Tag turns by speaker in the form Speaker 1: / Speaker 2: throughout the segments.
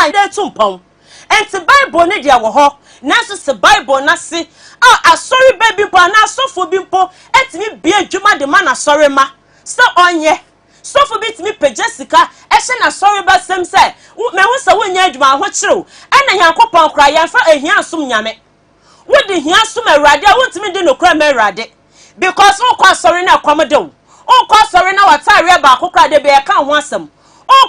Speaker 1: and they tumpon. And the Bible need ya wo Naso se Bible na se sorry baby pa na so for bimpo etimi bia dwuma de man sorry ma so onye so for bit me pe Jessica ehye na sorry ba sem se me hu se wonya adwuma ho kirew ena Yankopon kra yan fa ehia som nyame wo de hia som awrade a wontimi de no kra ma awrade because wo kwa sorry na akwamde wo kwa sorry na watare ba akokra de be ka ho asem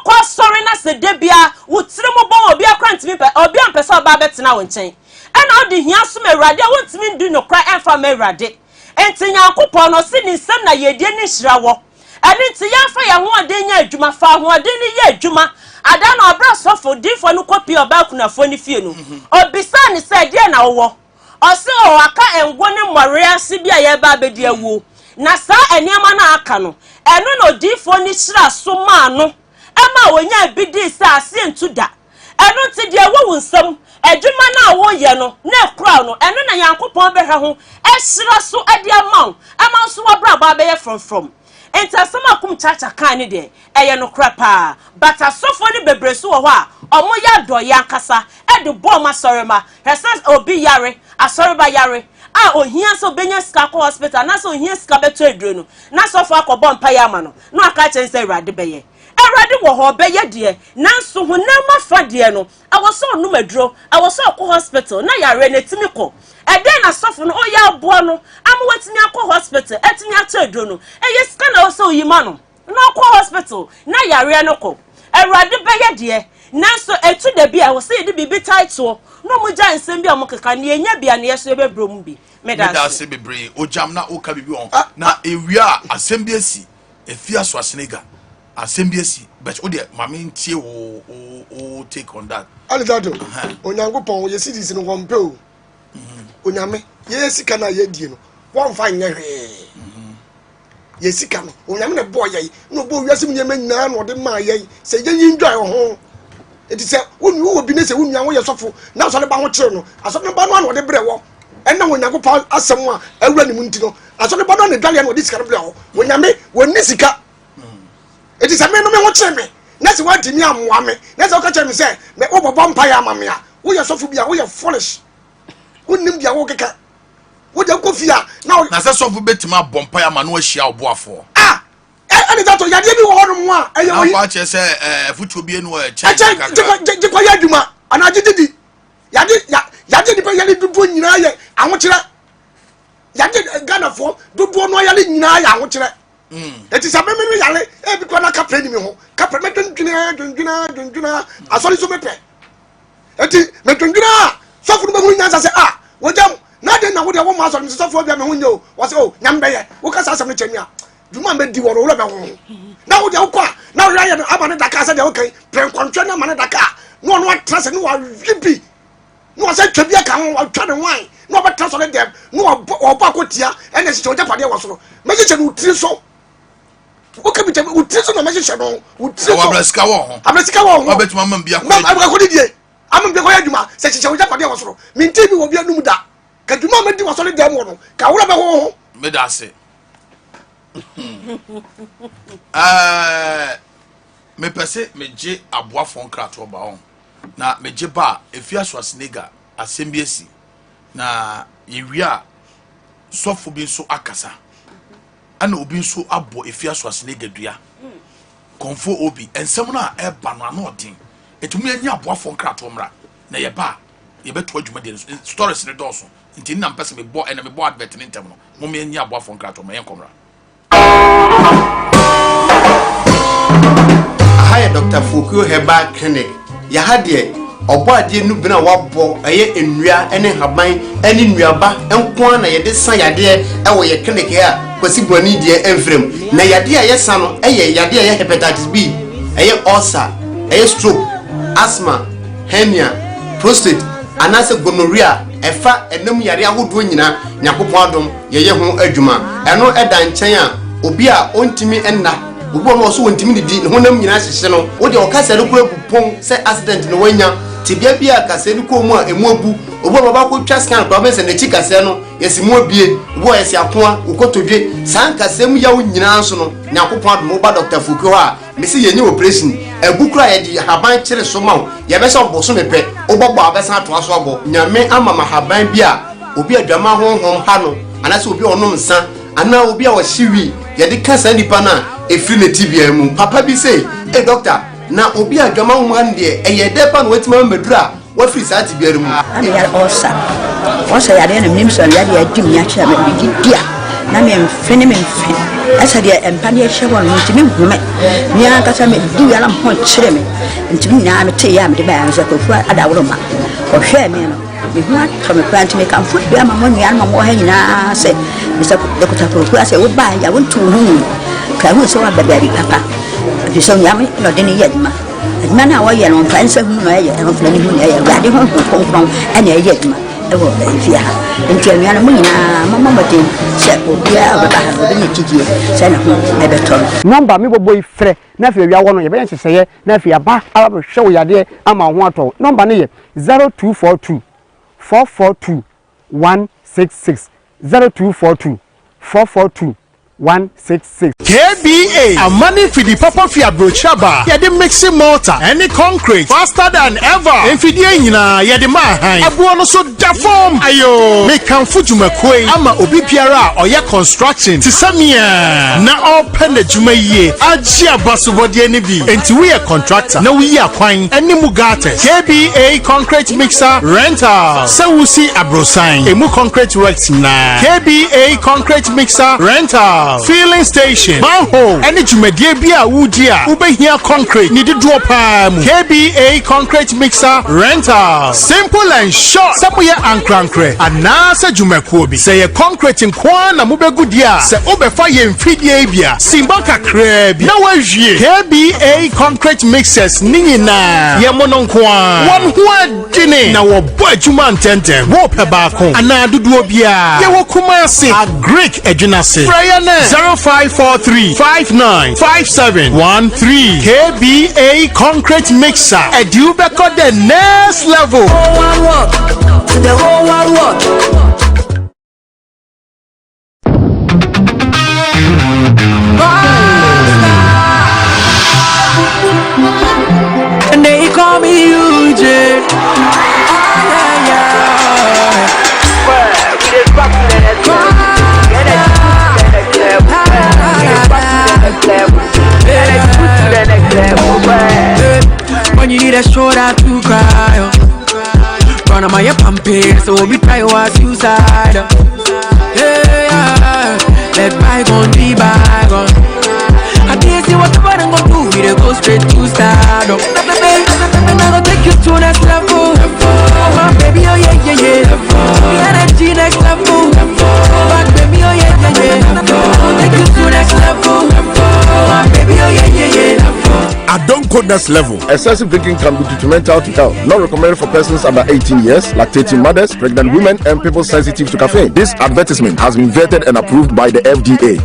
Speaker 1: kwa sorry na se de bia wo tire mo bon obi akra ntimi pe obi ampese oba betena wo nchen ena odi hia som awrade wontimi du no kra enfa ma awrade enti Yankopon no se ni nsem na yedie ni hira wo eni nti yanfa ya ho ade nya adwuma fa ho ade ni ye adwuma ada na obra sofo difo no kopi oba kunafo ni fie no obisa ni se de na wo ose o aka engo ne mmore ase bia ye ba bedi awu na sa eniama na aka no eno no difo ni hira so ma no ama wonya bidi sa ase ntuda eno nti de wo nsam adwuma na wo ye no na kura no eno na Yankopon behwe ho ehira so ade ama so wabra ba be ye from enta sama kum chacha kan ni de eye no krapa but asofo ni bebresu wo ho a omo ya do ya nkasa e de bo ma sorema hesas obi yare asoreba yare ohia so benya ska ko hospital na so ohia ska beto eduro no na sofo akobọ mpa ya ma no na aka chen se Awurade beye Awurade wo ho beye de nanso ho na mafa de no awoso onum aduro awoso akọ hospital na yare na timi ko eden asofo no oya abo no amwatimi akọ hospital etimi ato eduro no yeska na oso yima no na akọ hospital na yare no ko Awurade beye de nanso etu da bia wo se de bibi title no mo jan nsem bia mo keka ne enya bia ne yeso bebrom bi meda se bebre ojam na oka bibi on na ewia asem bia si efia so asenega asem bia si but o de mama ntie o take on that
Speaker 2: alidado Onyankopon ye citizen no wompe o onyame ye sika na ye die no won fa nya hwe ye sika no onyame ne boy ye no bo wiase mu nyema nyina no de ma ye se ye enjoy ho eti se wonu wo bi ne se wonu anwo ye sofo na so le ba ho kire no aso ne ba no de bre wo ena Onyankopon asem a awura ne mu nti no aso ne ba no ne dwale no de sika bre wo onyame woni sika eti se me no me ho kire me na se wadi mi amoa me na se o ka kire me se me wo bobo mpa ya amame a wo ye sofo bia wo ye foolish wonim bia wo keka wo de kofia na
Speaker 3: se sofo betima bompa ya ma no ahia oboafo
Speaker 2: ani that yade bi wo hono mu a eye wo
Speaker 3: na che se futuo bi enu e che
Speaker 2: je ya dwuma ana gididi yade di pe yale dudu nyina ye ahokire yade Ghana fo dudu no yale nyina ye ahokire eti sabe me yale e bi ko na kapre ni me ho kapre me dunduna asori so me pe eti me dunduna so fu no be hu nyansa se wojam na de na wo de wo ma asori so fu bia me hu nyo wo se nyambe ye wo ka sa asem ne chania duma me di woro lo be ho na wo de wo kwa na wo ya no abane daka se de wo kan prenkontwe na mane daka no no atrase no wa ribi no se twabia ka ho wa twa ne wan no ba traso le dem no obo akotia ene se ojapade wo so me se no utiri so wo ka bi te utiri so no me se no utiri so
Speaker 3: wa blaska wo ho wa betuma mam bia ko
Speaker 2: ma ko didie amam bia ko ya dwuma se se ojapade wo so me nti bi wo bia num da ka dwuma me di wo so le dem wo no ka wo be ho
Speaker 3: me da se me pese me je aboafo nkrato ba on na me je ba efia so asenega asembiesi na yewia sofo bi so akasa ana obi so abo efia so asenega dua konfo obi ensem na e ba no ana odin etumi anya aboafo nkrato mra na ye ba ye beto adwuma de stories ne doso nti na mpese me bo ena me bo advert ne ntem no mo me anya aboafo nkrato ma ye komra.
Speaker 4: Hi, Dr. Fukio Herbal Clinic. Ya hadie obo ade nu bina wabo eye enua ene haban ene nuaba enko na ye de san yade e wo ye clinic ya kwasi boni die enfrem na yade a ye san no eye yade a ye hepatitis B eye ulcer eye stroke asthma hernia prostate anase gonorrhea efa enam yare ahodo nyina nyakopon adom ye ho adwuma eno eda nchen a obi a ontimi enna obo no so ontimi didi ne honam nyina hyehye no wo de okasa ne kura bupon se accident no wanya tibia bia kase ne ko mu a emu abu obo baba ko twa scan ba be se ne chikase no yesimu abie obo yesi akoa ukotodwe san kase mu yawo nyina so no nyakopon adom ba Dr. Fukio a me see ye operation ebukura ye di haban kire so ma ye be so boso mepe ogbogbo abesa to aso abo nyame ama ma haban bi a obi adwama honhom ha no anase obi onom nsa ana obi a wo hyiwi ye de kasa nipa na efiri ne tibia mu papa bi say doctor na obi adwama honhom de eye depa no wetima medura wa free sa tibia mu
Speaker 5: ana ya osa ya de na nimso ya de adim ya kira me dia na me mfene asa de empane hye won ntimi hume ni akasa me di ya na ho kire me ntimi na me te ya me de ba anza ko fu adawro ma o hwe me no me hu atọ me plant me kan fu bia ma mo nua ma mo ha nyina se me se de ko ta ko ase wo ba ya won tu hu ka hu so wa baba bi papa bi so nyame no de ni yedma adma na wa ye no pan se hu no ye no funa ni hu ne ye gade ho ko ene ye yedma ewo ifia ntwe nua no mo nyina mama matin se obia ba ha obi ni tijie se na hu me beto
Speaker 2: number me bobo ifre na fe wia wo no ye be nheseye na fe aba aba hwe wo yade ama ho ato number ne ye 0242 442 166 0242 442 166
Speaker 6: KBA, a money for the Papa Fia Brochaba, ya the mixing mortar, any concrete, faster than ever. And for the Enina, ya the Mahai, Abuano so da form, ayo, make can Fujuma Kwe, Ama Obi Piara, or ya construction, Tisamia, na all pen the Jumaye, Agyapa Tv, and to we a contractor, no we are quine, any Mugates, KBA concrete mixer, rental, so we see Abrosign, Emu concrete works na, KBA concrete mixer, rental. Filling station, manhole, any jumedie bia wudia, ubehia concrete, need to drop KBA concrete mixer, rental. Simple and short. Samuya and crankre, and nasa jumekobi. Say a concrete in kwana mubegudia, say obefa ye mfidie bia, simbaka krebi. Na wajie, KBA concrete mixers, nina, yamonon kwa. One who dine, na wabwa juman tente, wope bako, anadudu bia, ye kumasi, a Greek ejunase. 0543 595713 KBA concrete mixer. And you back on the next level.
Speaker 7: To the whole world. And they call me UJ. When you need a shoulder to cry, run on my pamper, so we try was suicide. Yeah, let bygone be bygone. I didn't see what I'm gonna do, we go straight to stardom. And I'm gonna take you to next level. Oh my baby, oh yeah, yeah, yeah. The energy next level. Oh my baby, oh yeah, yeah, yeah. I'll take you to next level. Oh my baby, oh yeah, yeah, yeah.
Speaker 8: I don't code next level. Excessive drinking can be detrimental to health. Not recommended for persons under 18 years, lactating mothers, pregnant women, and people sensitive to caffeine. This advertisement has been vetted and approved by the FDA.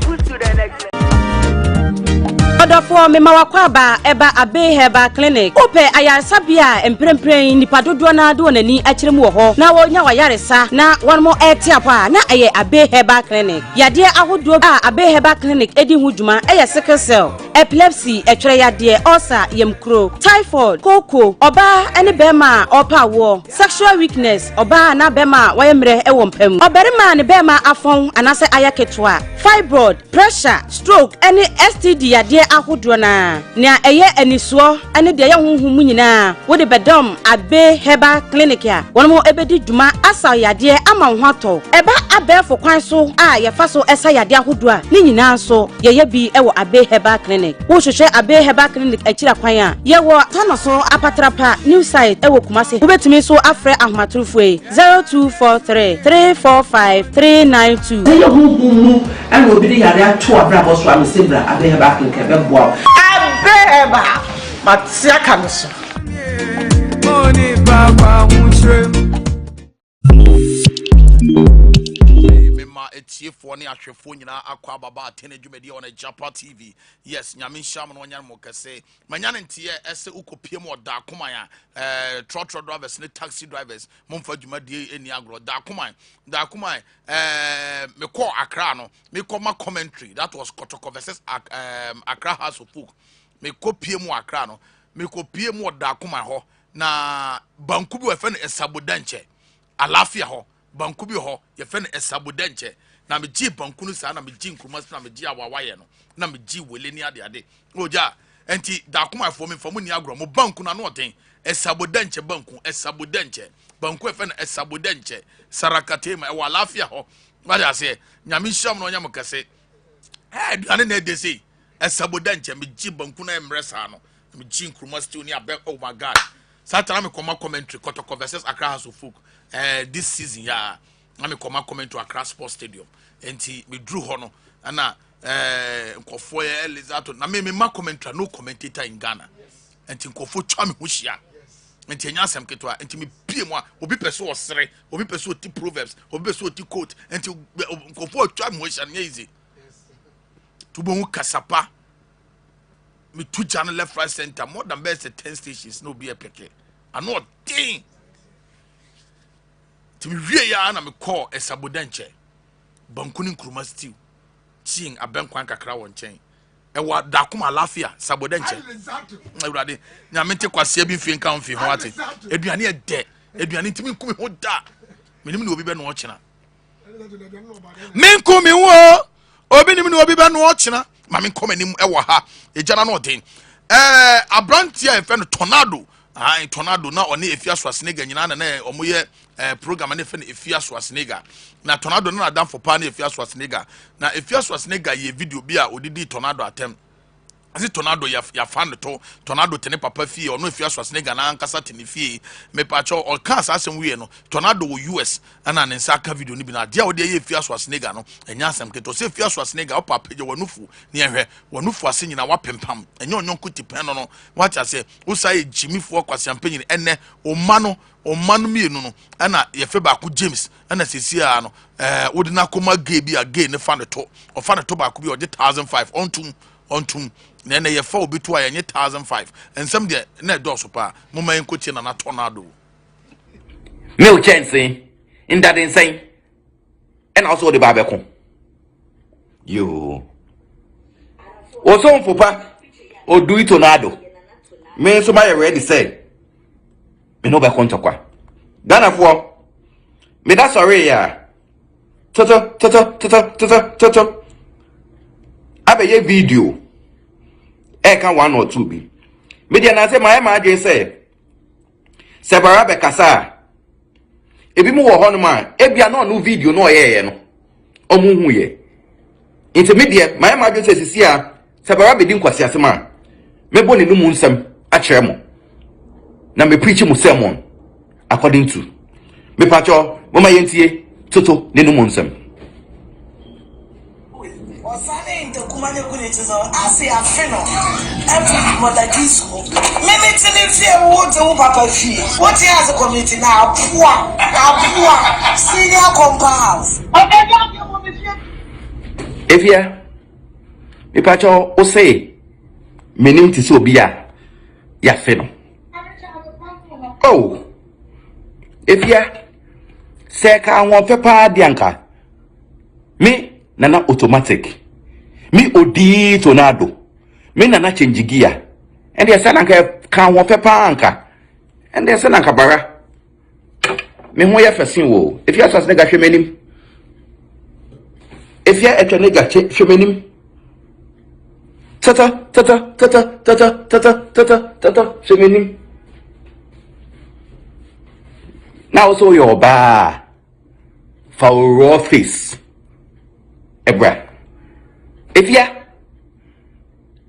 Speaker 1: For me mawakwaba eba abe heba clinic ope ayasabia emprempren nipa dodo na do nani akiremu wo ho na wonya wayaresa na won mo etiapa na aye abe heba clinic yade ahodo a abe heba clinic edi huduma eye sickle cell epilepsy etwere yade ulcer yemkro typhoid koko oba ene bema opa wo sexual weakness oba na bema wayemre ewo mpam oberima ne bema afon anase ayaketwa fibroid pressure stroke ene STD yade ahodo na eye enisuo ene de ye honhum nyina wo de bedom abe heba clinic ya won mo ebedi dwuma asa yade ama ho ato eba abefo kwan so a ye fa so esa yade ahodo a ni nyina so ye bi ewo abe heba clinic wo hwehwe abe heba clinic akira kwan a ye wo tano so apatrapa new site ewo kumase wo betumi so afre ahomatrofo 0243 345 392
Speaker 9: ye honhum ene obi de yade ato abrabo so amesebra abe heba clinic ebebo Abeba, Matia Caniso. Money, Papa,
Speaker 3: it's here for any actual phone, Aqua Baba, Atene On Agyapa Tv. Yes, Yamin Shaman on Yamoka say, Manyan and Tia, Esse Uko Pimo, Dakumaya, trotro drivers, taxi drivers, Mumford Jumadi, and Yagro, Dakumai, me call Akrano, me call my commentary. That was Kotoko versus Accra House of Folk. me kopie mu akra no me kopie mu oda akoma ho na banku bi we fe no esabodanche alafia ho banku bi ho ye fe no esabodanche na me gi banku no sa na me gi nkruma na me gi awawaye no na me gi wele ni ade oja enti da akoma fo me famu ni agro mo banku na no oten esabodanche banku e fe no esabodanche sarakate ma e wa alafia ho wada se nyame sham no nyam kase aduane na de sei esabodanche me gi banku na emresa no me gi nkruma stew ni abe oh my god satana me koma commentary kotoko versus Accra House of Folk this season ya na me koma commentary Accra Sports Stadium enti me drew ho no na nkofo ya Elizato na me ma commentary no commentator in Ghana enti nkofo twa me ho hia enti enya asem ketwa enti me pie mu a obi peso osere obi peso oti proverbs obi peso oti quote enti nkofo twa me ho hia na easy tubo hu kasapa me two channel left right center more than best 10 stations no be a peke ano thing to me wie ya na me call esabodanche bankuni nkruma stew chin abenkwan kakra won chen e wa dakuma lafia sabodanche ewrade nyamete kwase bi mfie nka mfie ho ate eduane e de eduane ntimi nkumi ho da menim ne obi be no ochena menkumi wo obi nim ne obi be no ochena mami komanim ewo ha ejana no den abrantia efe no tornado tornado na oni efia so asenega nyina na omoye program na efe no efia so asenega na tornado na adam for pa na efia so asenega na efia so asenega ye video bi a odidi tornado atem asi tornado ya fan to tornado tene papa fie ono efia so asenega na ankasa tene fie me pacho o kan asem wie no tornado wo US ana ne nsa ka video ni bi na dia wo de ye efia so asenega no enya asem keto se efia so asenega o papa je wanufu ne ehwe wanufu ase nyina wapempam enya onyonko tipen no wacha se usaye jimifo kwasiampanyin enne omano mienu no ana ye fe ba ku James ana sesia no wodi na koma gay bi a gay ne fa ne to o fa ne to ba ku bi o de 1500 ontum na ye fa obi to a ye 1500 ensem de na do so pa mo man ko tie na tornado
Speaker 10: Mil chance in that insane and also the babeko you also for pa o do it tornado me so my ready say me no be kontokwa Ghana for me that sorry ya toto abe video can 1 or 2 be media na say my imagine say sebara be kasa ebi mu wo hono ma ebia no video no ye no omuhu ye intermediate my imagine say sisia sebara be din kwasi asema mebo ne numu nsem a kire mo na me preach mu sermon according to me pacho mama yentie toto ne numu nsem
Speaker 11: Osane ntakumane kunetizo ase afeno every mother kisko meme tini fie wote wo papa fie wote as a community na apua senior compound house
Speaker 10: efia me pacho o say menim ti so bia ya feno oh efia se ka won fe pa dianka me nana automatic mi odi tornado mi nana change gear and they say kan won pepa anka and they say bara me ho ya fasin wo if you asas nega hwemenim if you etwa nega hwemenim tata hwemenim now so your ba for office ebra if ya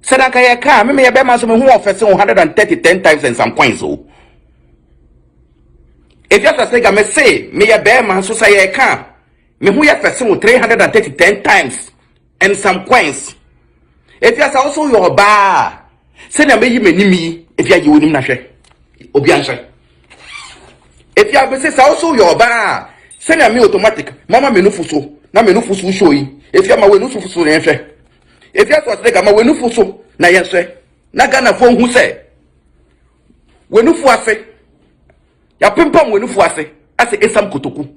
Speaker 10: sadaka ya ka me ya be ma so me hu offer 130 10 times and some coins oh if ya say ga me say me ya be ma so say ya ka me hu ya offer 330 10 times and some coins if ya say also your ba say na me yi manimi if ya yi wonim na hwe obi anhwe if ya be say also your ba say na me automatic mama me no fuso na me no fuso show yi if you ma we no fufu na yenhwe if you so say ma we no fufu na yenhwe na Ghana fo hu say we no fu ase ya pimpam we no fu ase ase esam kotoku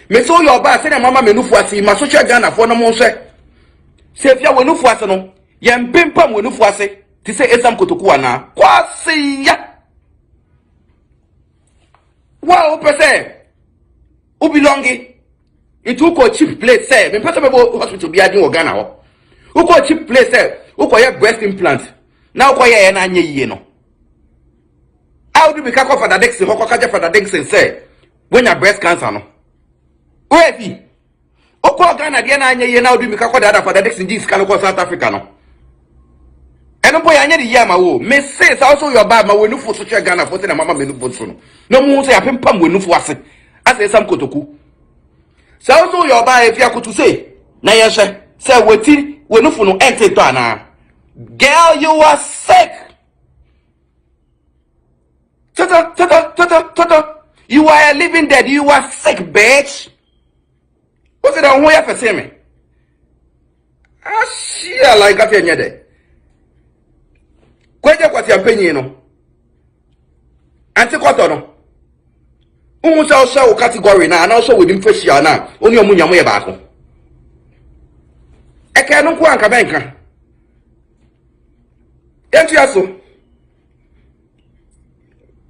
Speaker 10: me so your ba say na mama me no fu ase ma social Ghana fo no mo hwe say if you we no fu ase no yem pimpam wonu fuase ti say esam kotoku ana kwase ya wow pese u belongi itu ko cheap place say me pese bebo hospital bi adin Ghana ho u ko cheap place say u ko ye breast implant na u ko ye na anye yie no how do we ka ko Father Dixon ho ko ka je Father Dixon say when your breast cancer no webi u ko Ghana de na anye yie na u do we ka ko da Father Dixon ji scan ko South Africa no eno boy anya de yama wo me say also your bad ma wonu fo so che Ghana fo te na mama me nu bonso no no mu say apempam wonu fo ase ase sam kotoku also your bad if you akoto say na ye hye say wati wonu fo no ente to ana girl you are sick tata you are a living dead you are sick bitch what's it on who ya for me shit like that anya de kwaje kwati ampenyi no anti kwato no umu sa o category na also within facial na oni omunyamo ye baako eke no ko anka benka enti aso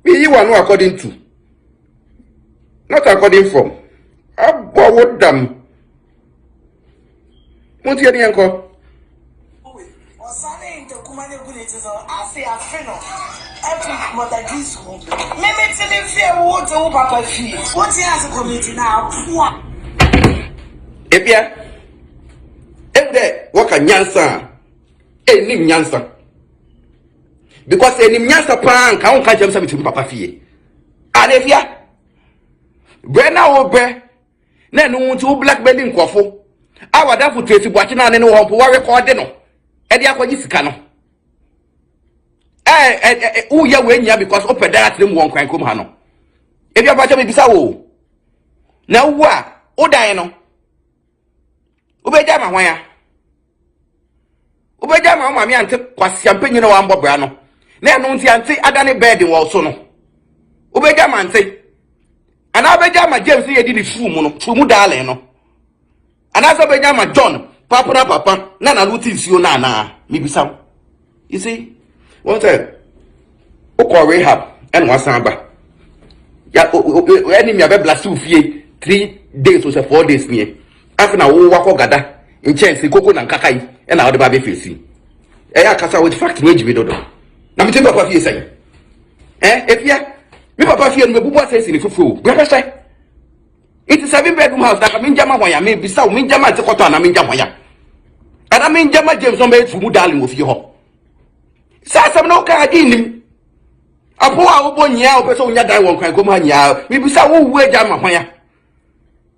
Speaker 10: we one according to not according from abowo dam monti eni enko
Speaker 11: Osane into kumane kuletezo ase afeno every mother gives home meme tele fear wo to papa fie what has community na poa
Speaker 10: ebia ebde waka nyansa enim nyansa because enim nyansa pan ka won ka jam sabitu papa fie alefia brena wo bre na no won to black belly nkofo awada fu tresi boachi na ne wo mpo wa record no edi akwaji sika no u ya we nya because opeda atrem won kwan kom ha no ebi abacha me bisa wo na wo a odan no obeja ma hwan ya obeja ma mama mi ante kwasi ampenyi no wa mbobra no na eno nti ante adane bed wo so no obeja ma ante ana obeja ma James ye di ni fumu no fumu dale no ana so obeja ma John papa na luti nsuo na mi bisa you see one time o rehab and wasan ba ya enemy abe blast fie 3 days or 4 days ni after wo wakọ gada in chance koko na nkakai e na o de ba be face ya kasa with fact we jibe dodo na mi te papa fie sai efia mi papa fie no mebubu asesi ni fufu brother sai it is 7 bedroom house na mi njama hwan ya mi bisa mi njama te koto na mi njama hwan ya ana mi njama James on be fumu darling wo fie ho sasa no ka aginim apo a wo bonya o pese onya dan won kwan kom ha nya mi bisa wo wu eja ma hwan ya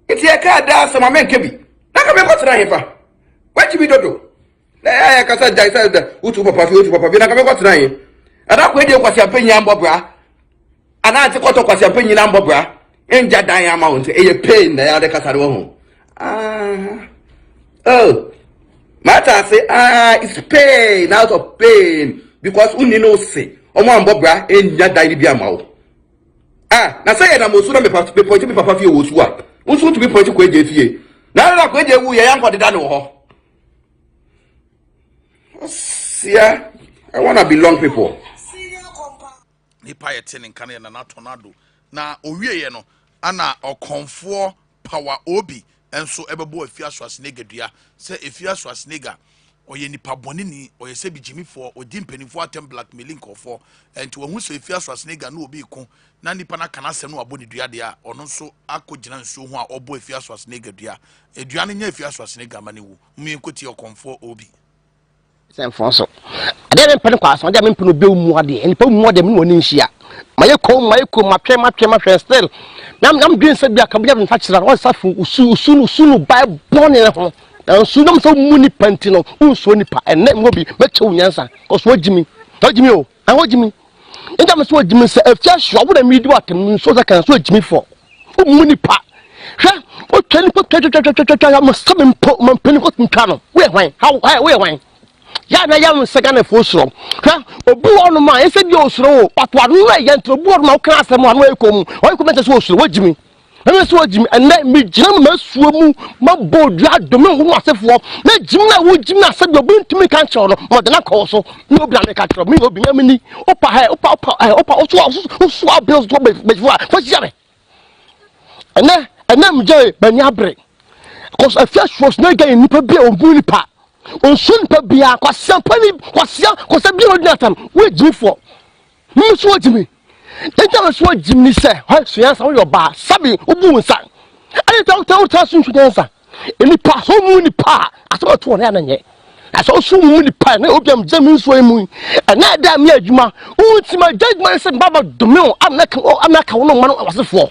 Speaker 10: iti e ka da sama men kebi na ka me ko tra hefa wachi bi dodo na ya kasa jai sa da utu papa fi na ka me ko tra he ada ko ede kwasi apenya mbobra ana ati koto kwasi apenya na mbobra enja dan ya ma won e ye pain na ya de kasa de wo ho oh mata say it's pain out of pain because uni no say omo ambobra enja dan bi amawo na say na mo su na me papa fi wo su a unsu to be point ko eje fie na ko eje wu ye yan ko de da no ho sia I want to belong people
Speaker 3: ni pa ye tene kan ye na tornado na owie ye no ana okonfo power obi enso ebebo afiaso asnega dua se afiaso asnega oye nipa boni ni oye se bi jimi for odi mpanifo atem blackmailing kofo enti wo hu se afiaso asnega na obi ko na nipa na kana asem no aboni dua de a ono nso akogina nso hu a obo afiaso asnega dua edua ne nya afiaso asnega mane wu mi nkoti okonfo obi
Speaker 12: senfonso ade me pen kwa so ade me pen obe mu ade enipa mu ade me woni nhia maye ko matwe still nam dwen se bia ka bia nfa kira won safu usunu bible ne ho nsu nam so mu ni panti no unso nipa enne mo bi meche unyansa ko so agimi o an agimi nda me so agimi se afia hwo wo na mi di watem nso za kan so agimi fo mu nipa hwa o twani ko twatwa mo sabe mpo man peni ko twa no we hwan how we hwan ya na ya msegane fo suro ha obu onu ma ese bi osuro o patwa no ya ntro obu onu ma o kan asem anu ekom o ekom ente so osuro wajimi me so jim ene me jina masuo mu mabodua dome ho asefo na jim na wo jim na sabi obi ntumi kan choro mo de na ko so me obi na me ka choro me obi na mini opa oso abels to be for jare ene mje bani abre cause a first was na ga nipa bia obu nipa onsun pa bia kwasian bi ordinatam we jim for me so jim Enta so jimni se ha suyansa wo yoba sabi obu nsa ani ta sun suyansa eni pa so mu ni pa aso to na nye aso so mu ni pa na obiam jamin so emu na da me adwuma untima judgment se baba domin amaka wo no man wasefo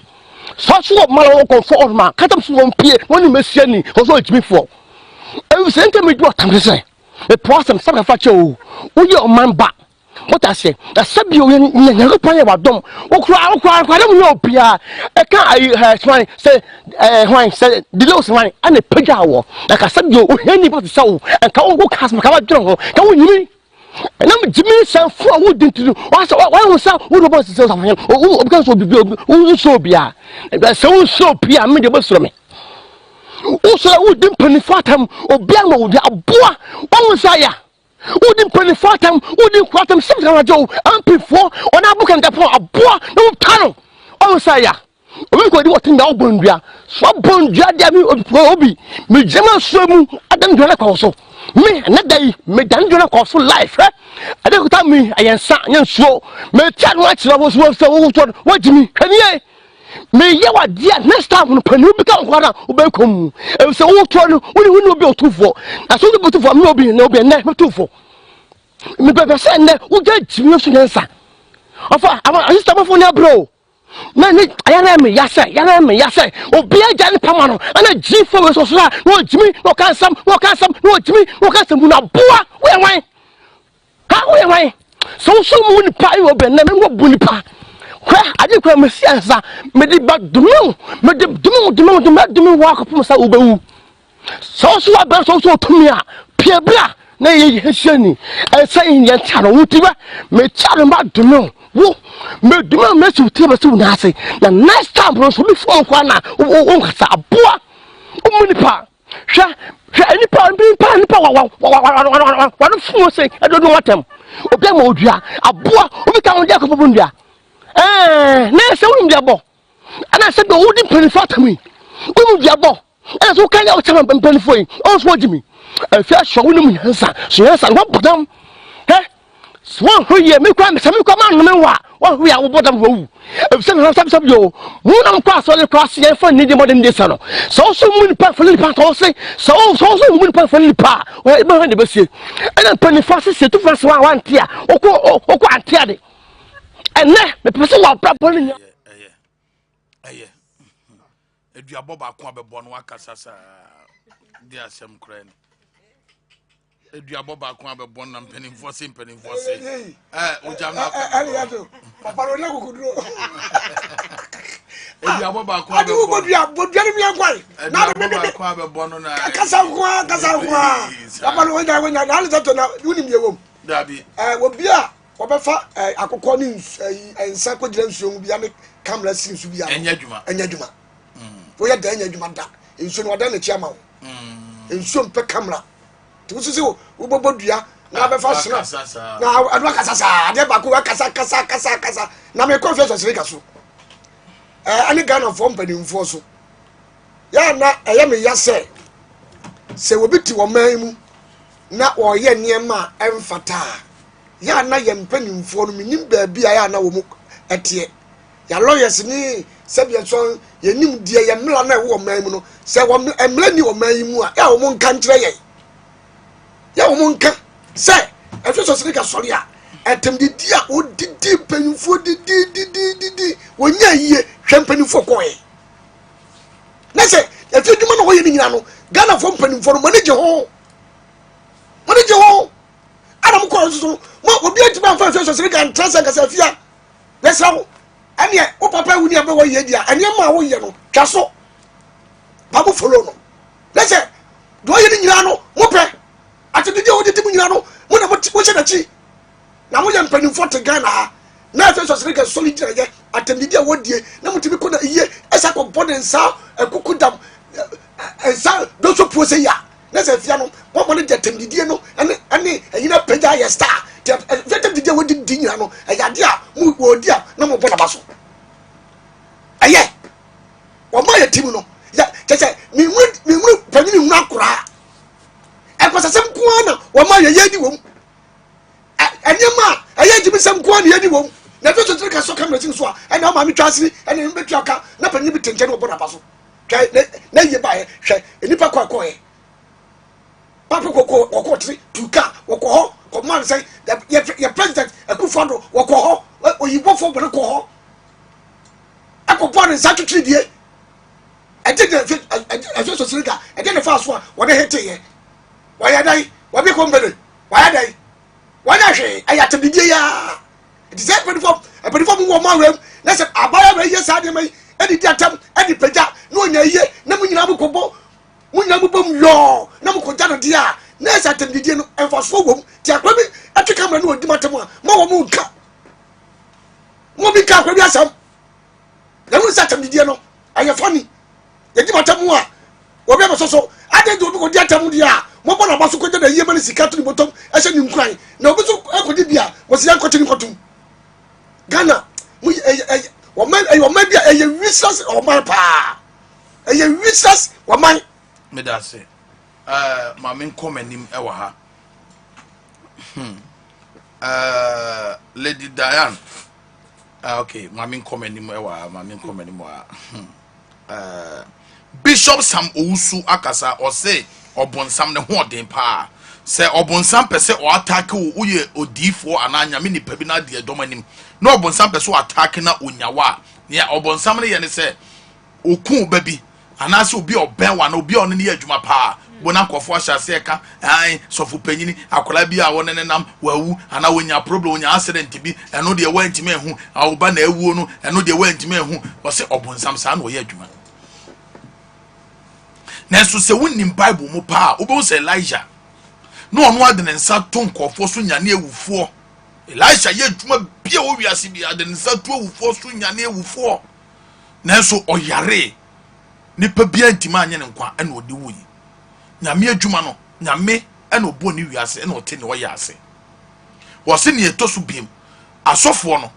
Speaker 12: so mala wo konfo ma katam so won pie woni mesia ni so jimi fo e se enta me do tam se e prosem sabe fa che o ye o man ba what I say, the Sabio never play about them. Oh, cry, I don't know, Pia. I can't say, why said the lowest line and a pajao. Like I said, you anybody so and can't go cast my cover. Can you mean? And I'm Jimmy Sam for wood to do. Why was that? What about the sales of him? Oh, because we'll so be. That's so Pia made the bus from me. Also, I wouldn't penny for him or Biamo, the boy. What was I? Wouldn't penny for them, wouldn't quote them something like Joe, and before on our book and the poor, a boy, no tunnel. Oh, say ya. We go do what in the Obundia, swap Bundia, Demi, or Obi, me Gemma Swim, I don't do a also. Me, and day, me don't do a also life, eh? I don't tell me, I am sat and slow, me tell what I was worth so what do me, can ye? Me, you are dear, next time when you become one who become. And so, what will you be too for? I saw the bottle for no be never too for. Me, better say, who get you answer. I used to have a bro. Man, I am me, yes, or be a Johnny Pamano, and a G for us, no Jimmy, no cancer, no Jimmy, no cancer, no boa. Where am I? How am I? So moon pie will be never more bunipa. I didn't cry Messias, made it back to me walk up from Saubu. So I best also to me, Pierre Bla, nay, Shani, and saying your channel, whatever, may channel back to know. Who may do not mess with Timber soon, I say. The next time, Bros will be for one, a boa, Munipa. Any pound being pan power, one fool say, I don't know what them. Obemodia, a boa, who become Jacobundia. Next, I wouldn't be a ball. And I said, the wooden penny for me. We would be a ball. And so can you tell them penny for you? Also, Jimmy. A fair showing me answer. So, yes, I want them. Eh? Swan, who ye may cry, some command, no one. What we are bottom room. If some have some you, moon cross all across the for needing more than this. So, moon part for the part also. So, moon part for the part. Well, behind the bus. And then penny fast said to first one tear. Or quite tear. And then the person will properly.
Speaker 3: If you are Bob Aquabe Bonwaka Sasa, there are some crying. If you are Bob Aquabe Bon and penny for simple for saying, Ujama, Papa, could do. If you are Bob Aquabe, you are Jeremy Aquay. Now, Aquabe Bonona, Casagua, Papa, when I went out to you in your room. Dabby, will be a. Obefa akokɔ ni nsa ko gyina nsuo bi ame camera seems to be anya dwuma wo ya da anya dwuma da nsuo no da na chi ama wo nsuo mpe camera to so se wo bobodua na abefa sena na adwa kasasa de ba ko kasa na me confess so sirika so ani Ghana for mpanimfo so ya na me ya se wo bi ti wo man mu na wo ye niema emfata ya na ye mpanimfo no minim baabi a ya na wo mu etie ya lawyers ni sebia so ye nim die ye mla na wo man mu no se wo emla ni wo man mu a ya wo mu nka nkire ye ya wo mu nka se efo so sika sori a etem di dia wo di mpanimfo di wo nya yie hwe mpanimfo ko ye na se efo dwuma no wo ye ni nyina no Ghana fo mpanimfo no manage ho Adam ko so mo obi atiba fa so sire kan transa kasa fia lesawo ane o papa wuni abe wo ye dia ane ma wo ye no twaso ba mo follow no lese do ye ni nyira no mo pe atede wo de mu nyira no mo na mo che na chi na mo ye mpanimfo te Ghana ha na fa so sire kan solid ye atede wo die na mo tibi ko na iye
Speaker 2: esa ko body nsa ekukudam nsa do so po se ya na se fia no mo ne detem didie no ene eyina pagya ye star detem didie wodi dinyina no eyade a mu wodi a na mo bo na baso aye o ma ye tim no ya kese mi hu panyi hu akura e ko sasem ko na o ma ye yedi wom enyema aye jibi sem ko na yedi wom na to to ka so kamera tin so a ena ma mi twasiri ena mi betu aka na panyi bi tenje no bo na baso na ye ba ye hwe enipa kwa ye papa koko tri tuka woko ho ko man say ye president akufado woko ho oyibo fo bere ko ho akopọ ne sa twetwe die so sirika de fa so wo de hete ye wa ya dai wa bi ko mbere wa ya dai wa na hwe ayate bidie ya it is a mu wo ma wem na se abaya we ye sa de mai edi diatam edi peja no nya ye na mu nyina bu kobo mu nyina bu bom yo na mu ko jano dia na sa tem didie no enfasfo wom ti akwa bi atweka mra no odi matam a ma wo mu nka mo bi ka akwa bi asam na mu sa tem didie no aye fani ye di matam a wo be so ade do bi ko diatam dia mo bo na baso ko de ye mani sika to ni botom e se ni nkran na obi so akodi bia wo se yankoti ni kotum Ghana mu wo man bia e ye wisas o man pa e ye wisas wo man
Speaker 3: me da se ma men komanim e wa ha Lady Diane okay ma men komanim e wa ma men komanim wa Bishop Sam Owusu akasa o say obonsam ne ho den pa se obonsam pese o attack wo ye odifo ananya me nipa bi na de domanim no obonsam pese o attack na onyawa ne obonsam ne ye ne se okun ba bi anase obi oben wa na obi on ne ye adwuma pa bona kofo ahyase ka ai sofu panyini akola bi a won ne nam wawu ana wonya problem wonya accident bi eno de wantime hu awoba na awuo no eno de wantime hu wo se obonsam sa na wo ye adwuma na so se wonnim Bible mu pa obo se Elijah no ono ade ne nsa to nkofo so nyane ewufo Elijah ye adwuma bia wo wiase bia ade ne nsa to ewufo so nyane ewufo na so oyare nipa bia ntima anye ne nkwa ena odi wuyi nyame adwuma no nyame ena obo ni wiase ena ote ne oyase wo se ne etosu biem asofo no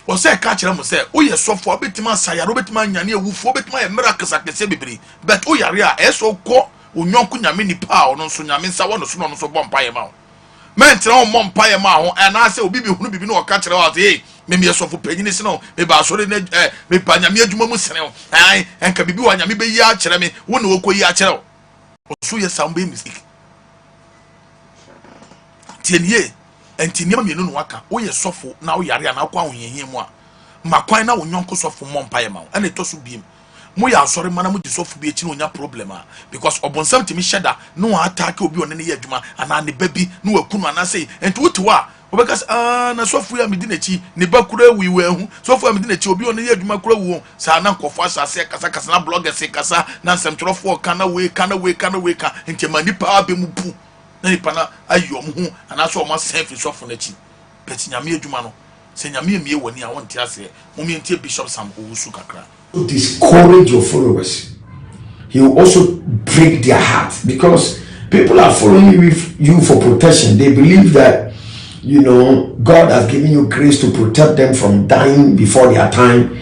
Speaker 3: wo se ka kire mo se oye sofo obetima sayaro obetima nyane ewufo obetima ye miracles akese bibiri but oyare a eso ko onyonko nyame nipa ono so nyame nsa wono so no so bompa ye ma ho mentre o mompa ye ma ho ena se obi bi hunu bibi no ka kire wa se me sofo panyini se no me ba sore ne me pa nyame adwuma mu sene ai enka bibi wa nyame be yi a kire me wo ne okoyi a kire o so ye sambe mistake tienie entinia me no waka wo ye sofo na wo yare na akwa ahohehie mu a makwan na wo nyonko sofo mompa ye ma ho ena to so biem mo ya asore mana mo disofo bi echi no nya problem a because obonsam timi sheda no attack obi one ne ye adwuma ana ne babi no wakunu ana sei enti wotiwa obekas na sofo ya medi na chi ne bakura wiwe hu sofo ya medi na chi obi one ye adwuma kura wu sa na nkofo asase kasa na bloggers kasa na nsemtwerofo kana we ka enti mani pa be mu pu na ni pana ayom hu ana so o self sofo na chi beti nyame adwuma no se nyame emie woni a wonte ase mo mi enti Bishop Sam Owusu kakra
Speaker 13: discourage your followers. He will also break their heart because people are following you for protection. They believe that, you know, God has given you grace to protect them from dying before their time,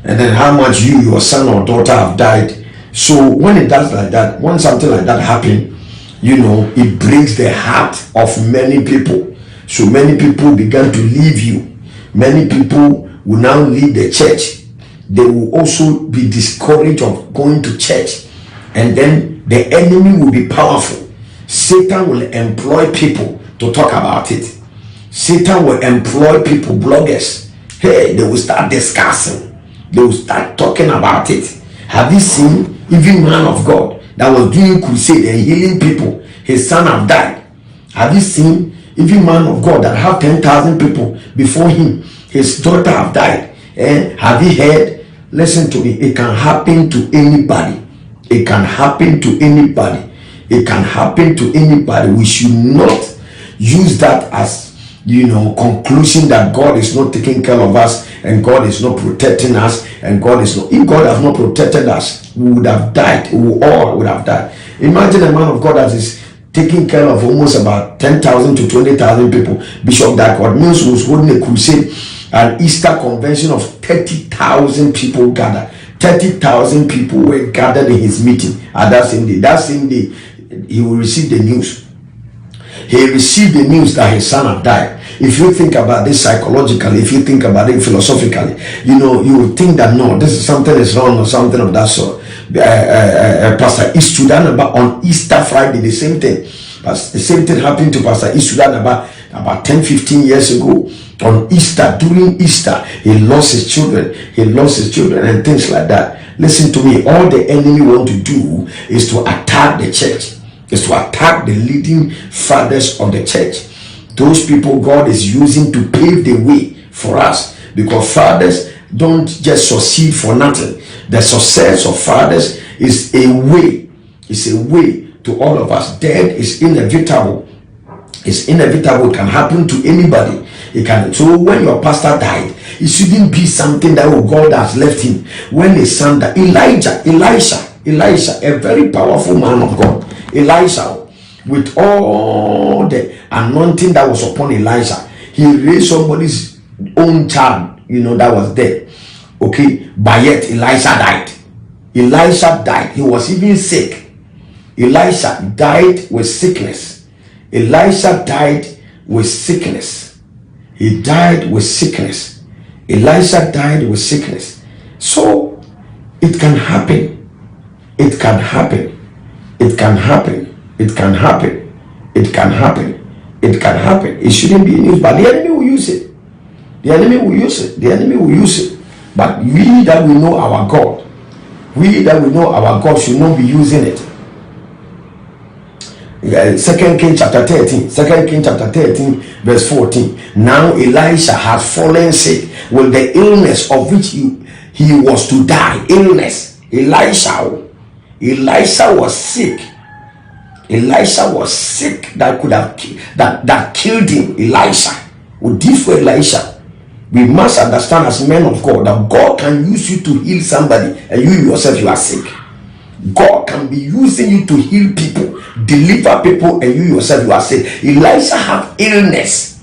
Speaker 13: and then how much your son or daughter have died. So when it does like that, when something like that happens, you know, it breaks the heart of many people. So many people began to leave you. Many people will now leave the church. They will also be discouraged of going to church, and then the enemy will be powerful. Satan will employ people to talk about it. Satan will employ people, bloggers. Hey, they will start discussing. They will start talking about it. Have you seen even man of God that was doing crusade and healing people? His son have died. Have you seen even man of God that have 10,000 people before him? His daughter have died. And have you heard? Listen to me. It can happen to anybody. It can happen to anybody. It can happen to anybody. We should not use that as, you know, conclusion that God is not taking care of us and God is not protecting us, and God is not, if God has not protected us, we would have died. We all would have died. Imagine a man of God that is taking care of almost about 10,000 to 20,000 people. Bishop Darkwood Mills was holding a crusade, an Easter convention of 30,000 people gathered. 30,000 people were gathered in his meeting at that same day. That same day, he will receive the news. He received the news that his son had died. If you think about this psychologically, if you think about it philosophically, you will think that no, this is something is wrong or something of that sort. Pastor Istudanaba on Easter Friday, the same thing. The same thing happened to Pastor Istudanaba about 10-15 years ago. On Easter, during Easter, he lost his children. And things like that. Listen to me. All the enemy want to do is to attack the church. Is to attack the leading fathers of the church. Those people God is using to pave the way for us. Because fathers don't just succeed for nothing. The success of fathers is a way. It's a way to all of us. Death is inevitable. It's inevitable. It can happen to anybody. It can. So when your pastor died, it shouldn't be something that God has left him. When his son died, Elisha, a very powerful man of God. Elisha, with all the anointing that was upon Elisha, he raised somebody's own child, that was dead. Okay, but yet Elisha died. He was even sick. Elisha died with sickness. He died with sickness. Elisha died with sickness. So it can happen. It can happen. It shouldn't be news, but the enemy will use it. But we that we know our God should not be using it. 2 Kings chapter 13 verse 14. Now Elisha has fallen sick with the illness of which he was to die. Illness. Elisha was sick. That could have that killed him. Elisha. We must understand as men of God that God can use you to heal somebody and you yourself you are sick. God can be using you to heal people, deliver people, and you yourself you are sick. Elisha had illness,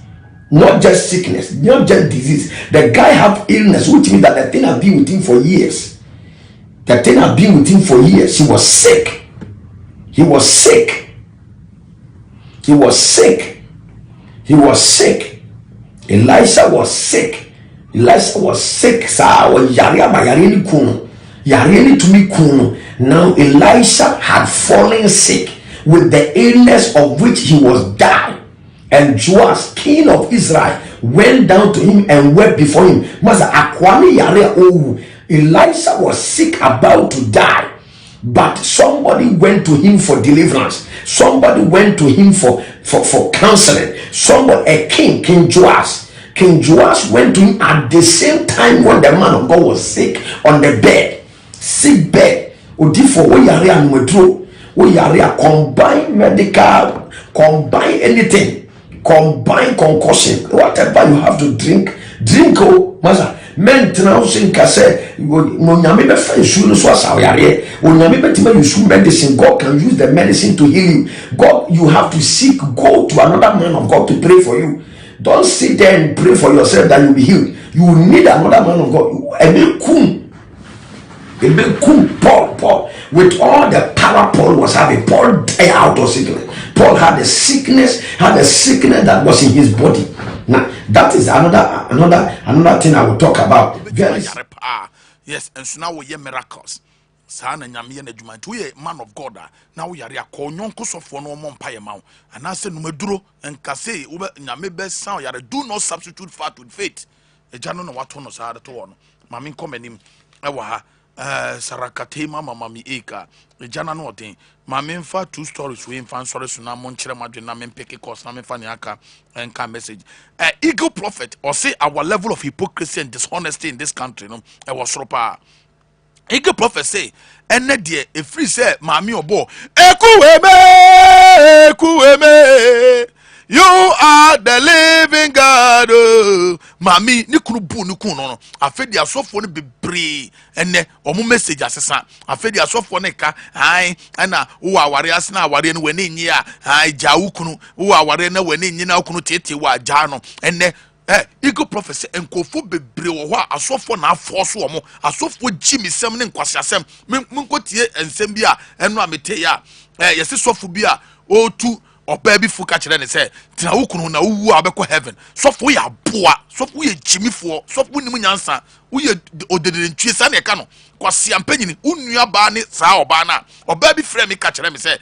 Speaker 13: not just sickness, not just disease. The guy had illness, which means that the thing had been with him for years. He was sick. Elisha was sick. Now Elisha had fallen sick with the illness of which he was dying. And Joash, king of Israel, went down to him and wept before him. Elisha was sick, about to die. But somebody went to him for deliverance. Somebody went to him for counseling. A king, King Joash. King Joash went to him at the same time when the man of God was sick on the bed. Sick bed. Combine medical, combine anything, combine concussion, whatever you have to drink, master. Men trouncing cassette, when Yamiba French, medicine. God can use the medicine to heal you. God, you have to seek, go to another man of God to pray for you. Don't sit there and pray for yourself that you'll be healed. You will need another man of God. Paul, with all the power Paul was having, Paul died out of sickness. Paul had a sickness that was in his body. Now that is another thing I will talk about.
Speaker 3: Yes, and so now we hear miracles. Sana nyame na adwuma to ye man of God na wo yare akonyonko sofo no mo mpaye ma and I say no meduro enka say wo nyame be san yare. Do not substitute faith with faith. Eja no wato no sa to no mame nkomanim e wa ha sarakate mama mi eka ejana no oten mame mfa two stories we mfa sorry so na mo nkire madwe na me mpeke course na me fa ne aka enka message eagle prophet or say our level of hypocrisy and dishonesty in this country no e was ropa eagle prophet say ene de e free say mame obo ekuweme You are the living God. Oh. Mami, ni kunu bu ni kunu no. Afedi asofo ni bebre ene omo message asesa. Afedi asofo ne ka ai ana wo aware asena aware no wani nyi a ai ja ukunu wo aware na wani nyi na ukunu tete wa ja no ene Eagle prophecy enkofo bebre wo ho asofo na afo so omo asofo jimisem ne nkwasiasem menkotie ensem bi a eno amete ya yesi sofo bi a otu oba bi fu ka kire ne se tina wukunu na wuwu abekọ heaven sofo ya boa sofo ye jimifo sofo nim nyansa wo ye odedere ntwie sa ne ka no kwasi ampanyini unua ba ne sa oba na oba bi frɛ me ka kire me se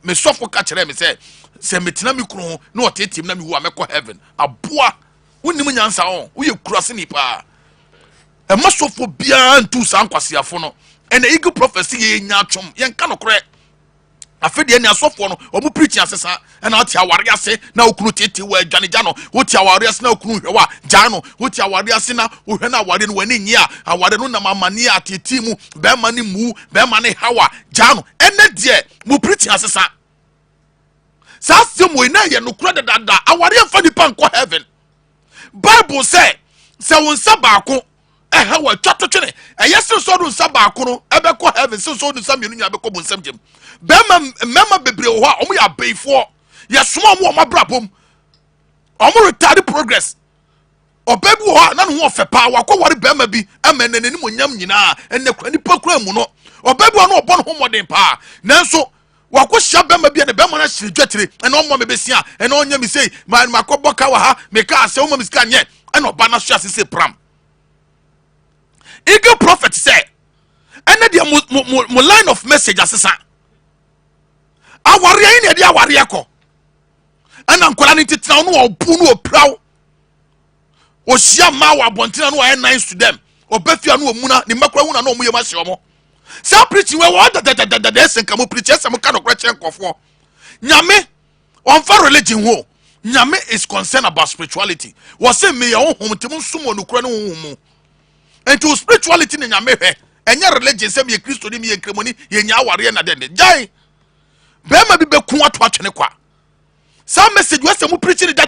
Speaker 3: me sofo ka kire me se metina me kunu na otetim na me wu amekọ heaven aboa unim nyansa on wo ye kurase ni pa masofo bia ntu sa nkwasiafo no ene Eagle prophecy ye nya atwom ye nka no kore afedi ene asofo no omu preaching asesa na oti aware ase na okunu tete wa adwane gya no oti aware ase na okunu hwewa gya no oti aware ase na ohwe na aware no wani nyi a aware no na mamani atete mu be ma ne mu be ma ne hawa gya no ene de mu preaching asesa sa semo ina ye no kura dada aware afa nipa nko heaven Bible say won sabako wa twatotwene yesu so do sabako no ebekọ heaven so do samienu nya bekọ bonsam jem mema bebre ho a omo ya beifo yesoma mo mabrabom omo retard progress obebu ho na no ho fepa wakọ bema bi amenene ni monyam nyina enne kwa nipa kura mu no obebu no obọ no ho modern pa nanso wako hia bema bi ne bema na hire dwatire ene omo mebesia ene onya mi sei makọ ka wa ha me ka ase omo miska nye ene oba na so asese pram Eagle prophet say ene dia mo line of message asesa aware yin dia aware akọ ana nkola ni titira no obu no opraw o hia ma wa bontina no nice to them obafia no omuna ni makora hu na no omuyema hye omo sa preaching we what the esen kam preach esen ka no kra chen kofo nyame on for religion ho nyame is concerned about spirituality was say me your home tim nsumo no kra no hu into spirituality ni nyame hwe enye religion say me Kristo ni me kremoni ye nya aware na den jai bema bi beku ato atwene kwa some message we say mu preaching da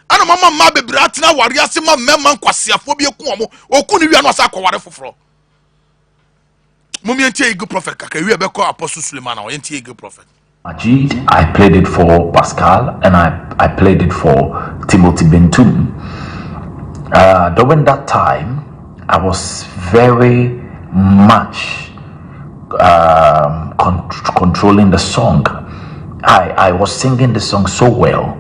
Speaker 3: ana mama ma bebre atena aware ase ma mema nkwasiafo bi eku omo oku ni wi no asa akware foforo mummy entie Eagle prophet kaka wi ebekọ apostle Suleiman na entie Eagle prophet
Speaker 14: Majid, I played it for Pascal and I played it for Timothy Bentum. During that time, I was very much controlling the song. I was singing the song so well,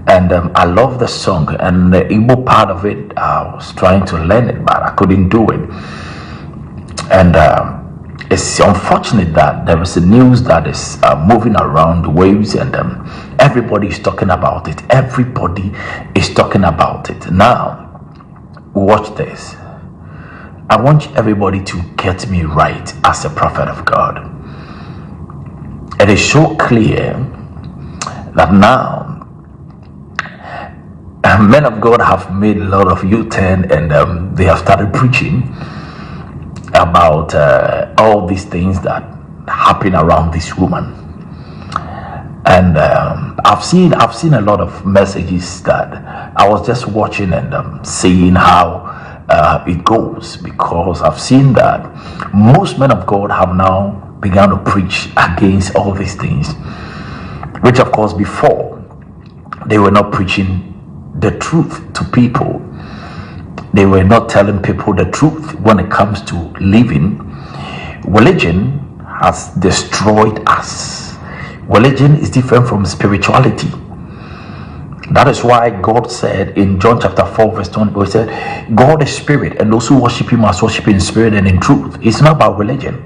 Speaker 14: and I love the song. And the Igbo part of it, I was trying to learn it, but I couldn't do it. And it's unfortunate that there is a news that is moving around the waves, and everybody is talking about it. Everybody is talking about it. Now, watch this. I want everybody to get me right as a prophet of God. It is so clear that now men of God have made a lot of U-turn, and they have started preaching about all these things that happen around this woman. And I've seen a lot of messages that I was just watching and seeing how it goes, because I've seen that most men of God have now begun to preach against all these things, which of course before they were not preaching the truth to people. They were not telling people the truth when it comes to living. Religion has destroyed us. Religion is different from spirituality. That is why God said in John chapter 4 verse 20, he said, God is spirit, and those who worship him must worship in spirit and in truth. It's not about religion.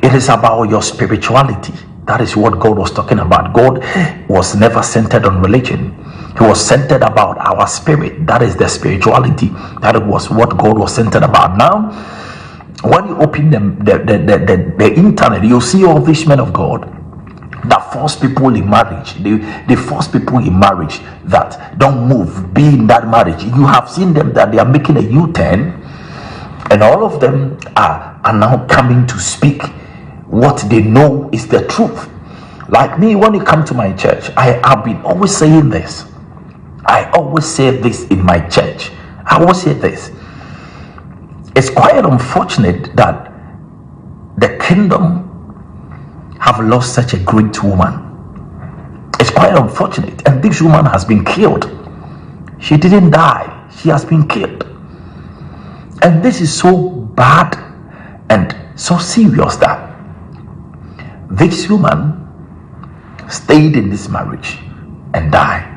Speaker 14: It is about your spirituality. That is what God was talking about. God was never centered on religion. He was centered about our spirit. That is the spirituality. That was what God was centered about. Now, when you open the internet, you'll see all these men of God that force people in marriage. They force people in marriage that don't move, be in that marriage. You have seen them that they are making a U-turn, and all of them are now coming to speak what they know is the truth. Like me, when you come to my church, I have been always saying this. I always say this in my church. I always say this. It's quite unfortunate that the kingdom have lost such a great woman. It's quite unfortunate. And this woman has been killed. She didn't die. She has been killed. And this is so bad and so serious that this woman stayed in this marriage and died.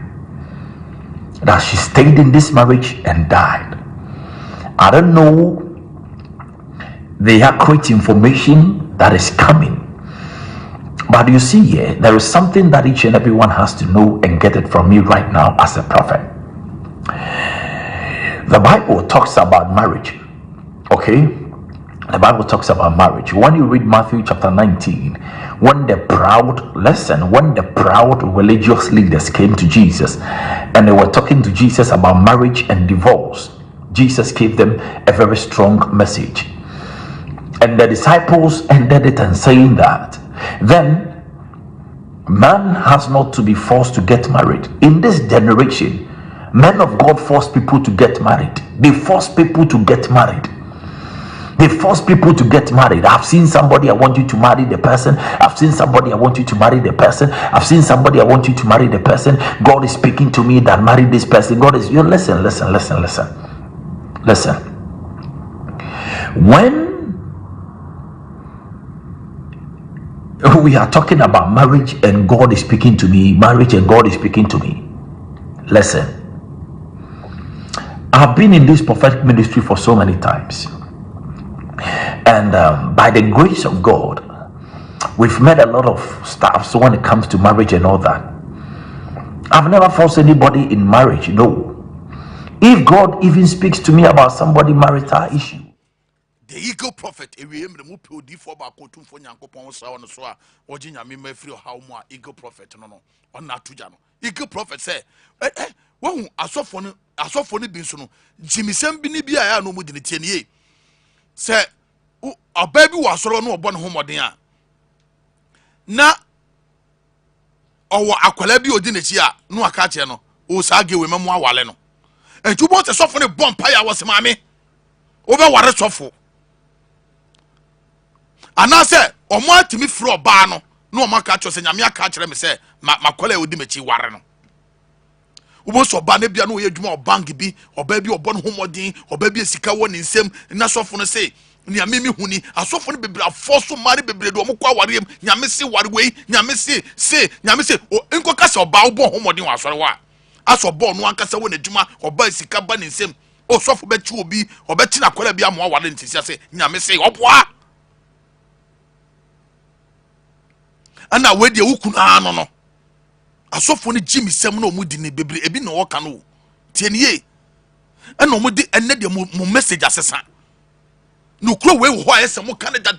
Speaker 14: That she stayed in this marriage and died. I don't know the accurate information that is coming. But you see here, there is something that each and everyone has to know and get it from me right now as a prophet. The Bible talks about marriage. Okay? The Bible talks about marriage. When you read Matthew chapter 19, when the proud religious leaders came to Jesus and they were talking to Jesus about marriage and divorce, Jesus gave them a very strong message. And the disciples ended it and saying that then man has not to be forced to get married. In this generation, men of God force people to get married. They force people to get married. They force people to get married. I've seen somebody, I want you to marry the person. I've seen somebody, I want you to marry the person. I've seen somebody, I want you to marry the person. God is speaking to me that marry this person. God is, you listen. When we are talking about marriage and God is speaking to me, listen. I've been in this prophetic ministry for so many times. And by the grace of God, we've met a lot of stuff. So when it comes to marriage and all that, I've never forced anybody in marriage. No. If God even speaks to me about somebody marital issue,
Speaker 3: the eagle prophet eagle prophet eagle prophet say when asofo bi nso no jimisem bi ni bi a no mu de tie nie say obabi wa soro no obo ne homoden a na owo akwala bi odi n'echi a no aka che no o sa ge we memo awale no entubo te sofo ne bompa ya wose maame obe ware sofo anase omo atimi fro ba no na omo aka che se nyame aka kire me se makwala odi mechi ware no ubo so ba ne bia no ye dwuma bank bi oba bi obo no homodin oba bi esika wo ne nsem na sofo no se nia mimi huni asofo no bebra foso mari bebre do mo kwa warem nyame se ware wei nyame se o enko kasa oba obo homodin wa asore wa aso bo no ankasa wo ne dwuma oba esika ba ne nsem o sofo be chi obi obechi na kwala bi amo ware ntisia se nyame se oboa ana we de wukuna ano no asofo ni jimi sem na omudi ne bebre ebi na woka no tieniye ena omudi enne de mo message asesa no kro we ho ayese mo kan da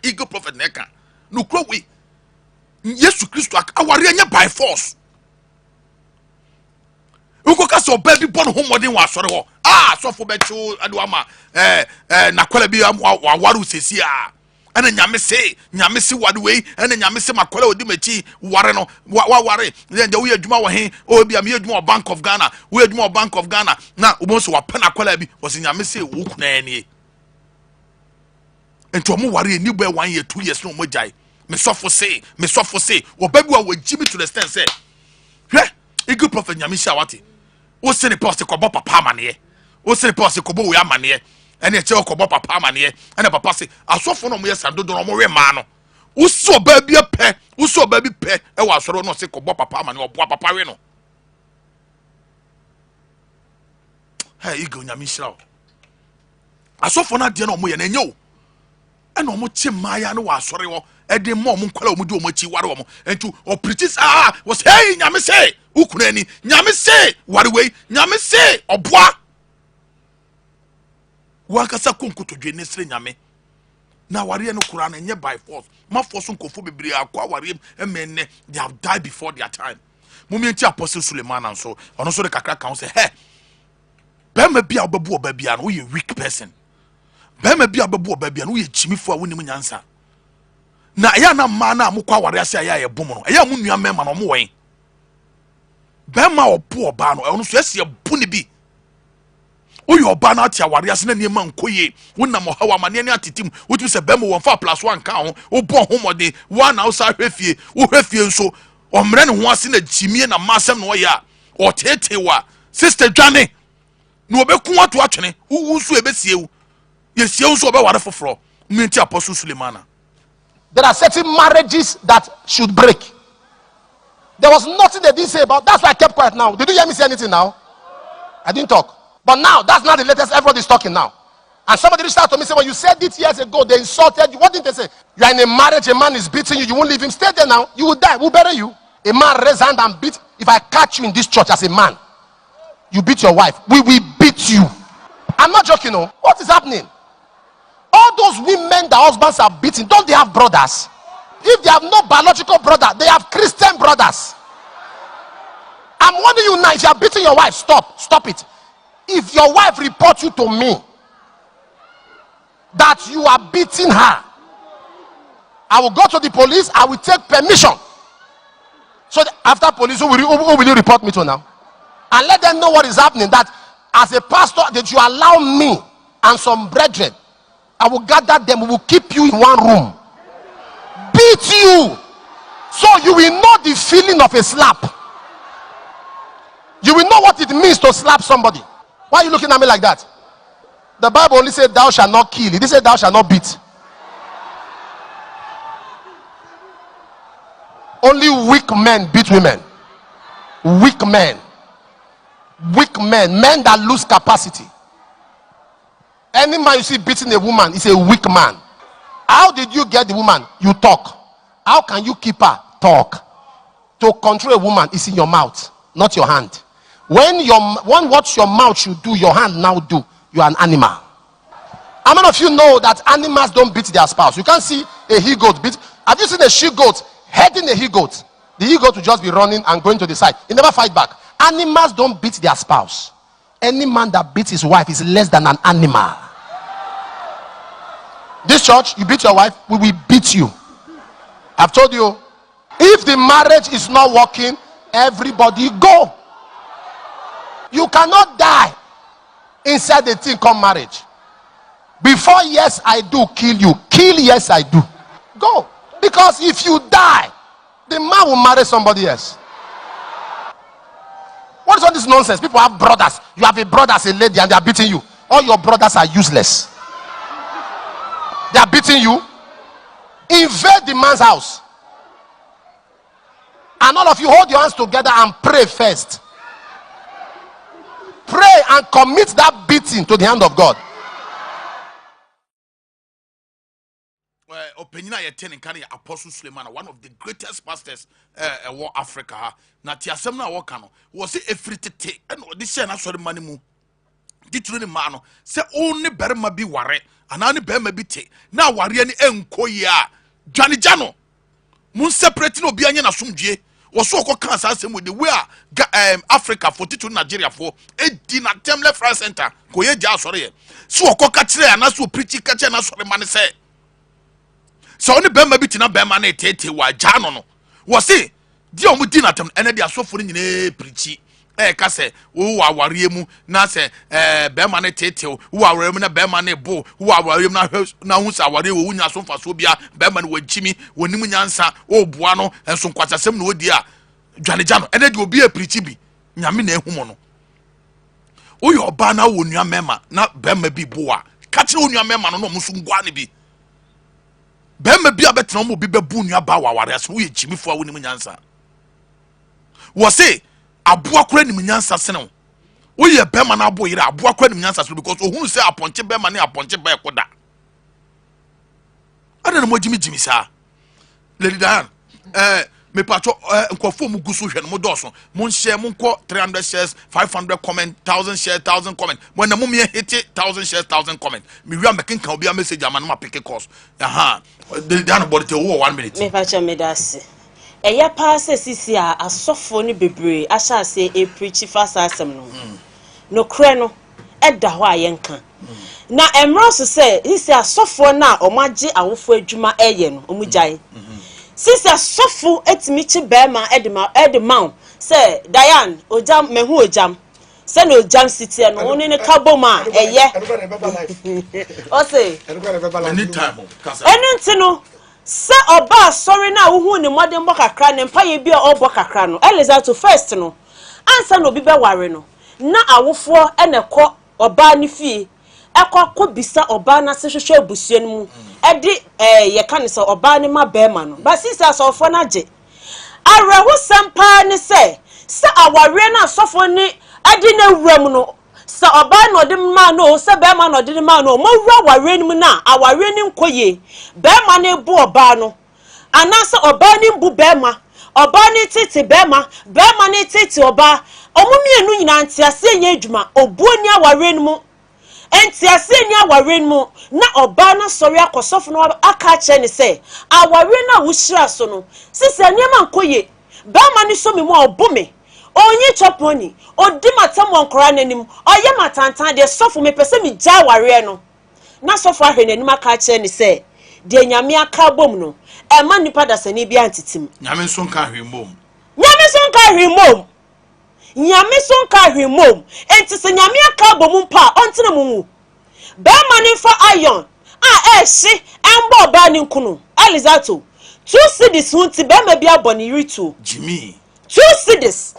Speaker 3: eagle prophet na ka no kro we Yesu Kristo aware anya by force uko ka so baby born homodin wa asore ho asofo be chu aduama na kwala bi wa waru sesi a ena nyame se wade wei ena nyame se makola odi machi ware no wa ware then we adwuma wo he o bia me adwuma Bank of Ghana we adwuma Bank of Ghana na obo so wa pena kola bi wo se nyame se wo kuna anie ento mo ware ni boy 1 year 2 years no mo jai me sofo se wo baby wa jimi to the stand say hwe eagle prophet nyame sha wate wo se ne post ko bo papa amane wo se ne post ko bo we amane ene che okobo papa amane ene papa se asofo no mo ye sando do no mo we ma no uso ba bi pe e wa asoro no se kobo papa amane obo papa we no hey igo nyame shira asofo na de no mo ye na enyo ene o mo che maya no wa asore wo e de mo mo nkwala o mo di o mo chi ware wo mo entu o preaches was hey nyame se ukuna ni nyame se ware we nyame se oboa wakasa konkoto dwe nesre nyame na ware no kura na nye by force ma force nkofo bebre akwa ware emenne they have died before their time momenti apostle Suleiman anso ono so de kakra kan say hey bema bia obabu obabia no you weak person bema bia obabu obabia no you chimifo a wonim nyansa na ya na ma na mukwa ware ase ya ye bom no ya mu nua mema no mo wen be ma opo oba no e no so ase bu ne bi oyo oba na atia ware ase na ne ma nkoye wonam hawa mane ne atitim wotu se be mo won fa plus 1 ka ho obo homode wa na usa hwefie wo hwefie nso omre ne ho ase na jimie na masem no ya o tetewa sister dwane no obeku ato atwene wo nso ebesiewu yesie nso obeware foforo menti apostle Sulemana.
Speaker 6: There are certain marriages that should break. There was nothing they didn't say about. That's why I kept quiet now. Did you hear me say anything now? I didn't talk. But now, that's not the latest. Everybody's talking now. And somebody reached out to me and said, when you said it years ago, they insulted you. What did they say? You are in a marriage, a man is beating you. You won't leave him. Stay there now. You will die. We'll bury you. A man raise hand and beat. If I catch you in this church as a man, you beat your wife. We will beat you. I'm not joking. No. What is happening? All those women that husbands are beating, don't they have brothers? If they have no biological brother, they have Christian brothers. I'm warning you now, if you are beating your wife, stop it. If your wife reports you to me that you are beating her, I will go to the police. I will take permission. So after police, who will you report me to now? And let them know what is happening. That as a pastor, that you allow me and some brethren, I will gather them. We will keep you in one room, beat you, so you will know the feeling of a slap. You will know what it means to slap somebody. Why are you looking at me like that? The Bible only said thou shalt not kill. It didn't say thou shalt not beat. Only weak men beat women. Weak men, men that lose capacity. Any man you see beating a woman is a weak man. How did you get the woman? You talk. How can you keep her? Talk. To control a woman is in your mouth, not your hand. When what your mouth should do, your hand now do. You are an animal. How many of you know that animals don't beat their spouse? You can't see a he-goat beat. Have you seen a she-goat heading a he-goat? The he-goat will just be running and going to the side. He never fight back. Animals don't beat their spouse. Any man that beats his wife is less than an animal. This church, you beat your wife, we will beat you. I've told you, if the marriage is not working, everybody go. You cannot die inside the thing called marriage. Before yes I do kill you, kill yes I do. Go. Because if you die, the man will marry somebody else. What is all this nonsense? People have brothers. You have a brother as a lady and they are beating you. All your brothers are useless. They are beating you. Invade the man's house. And all of you hold your hands together and pray first. Pray and commit that beating to the hand of God.
Speaker 3: Opinion Atene On Apostle Sulemana, one of the greatest pastors in Africa. Na tiasem na wokano was it efritete and this year na sorry money mu. Ditru mano se only berma bi ware anani berma bi te na ware ni enkoyi a dwane jano mun separate no bi anya na somdue woso ko kan asem with the way Africa 42 Nigeria for edi na tem left right center ko ye ja sorry so ko ka kire ana so preach ka kire na sorry man say so only berma bi te na berma na tete wa jano no was it di omu di na tem ene dia sofo ni nyine preach ka se wo aware mu na se bema ne tete wo aware mu na bema ne bo wo aware mu na hu sa aware wo nya so mfa so bia bema ne wagimi wonim nyansa wo boa no enso nkwasasem na odi a dwaneja no ene de obi a preach bi nyame na ehumo no wo yo ba na wo nua mema na bema bi bo a ka kire wo nua mema no no musu ngwa ne bi bema bi abetena mo bi bebu nua ba wa aware so wo ye jimifo a wonim nyansa wo se aboa kura nim nyansa sene wo ye bema na abo yire aboa kura nim nyansa so because ohunu say aponche bema na aponche ba ekoda ada na mo jimi sa Lady Diane me pacho nkofo mu gusu hwe no mo doso mo share mo nko 300 shares 500 comment 1000 shares 1000 comment when na mo me hit 1000 shares 1000 comment me wi am kenka obi a message amana ma pick course Lady Diane body te wo 1 minute
Speaker 1: me pacho me dase eya pass sisi a asofo ni bebre asha se e preach fast asem no no kre no eda ho ayenka na emro say isi asofo na omagye awofo adwuma eye no omugyae sisi asofo etimi chi bema edema say Diane ojam mehu ojam say no ojam city no oni ne kaboma eye o say
Speaker 3: anytime
Speaker 1: enti no say oba sorry na wo ne modern bokakra ne mpaye bia obo kakra no Eliza to first no ansa no bi be ware no na awofo enekọ oba ni fie ekọ bisa oba na se hwehwe abusuan mu edi ye kan se oba ni ma bema no ba sisi asofo na je arehu sampa ni se aware na asofo ni edi na wuram no se oba no de ma no se bema no de ma no mo wura ware ni mu na aware ni nkoye bema na ebu oba no anase oba ni mbu bema oba ni titi bema ni titi oba omumienu nyina ntiase nya adwuma obuoni aware ni mu entiase nya aware ni mu na oba na sori akosofo no aka che ni se aware na wuhira so no sisi anyama nkoye bema ni so me mu obume onyi choponi odi matam wonkora nanim oye matantan de sofo me pese me gya aware no na sofo ahwe nanim aka che ni se de nyame aka bom no e ma nipa dasani bia ntitim
Speaker 3: nyame so nka hwemom
Speaker 1: nyame so nka hwemom enti se nyame aka bom mpa ontene mu be mani for iron ehye embo ba ni nkunu Elizato 2 cities hunti be ma bia boni ritu
Speaker 3: Jimmy
Speaker 1: 2 cities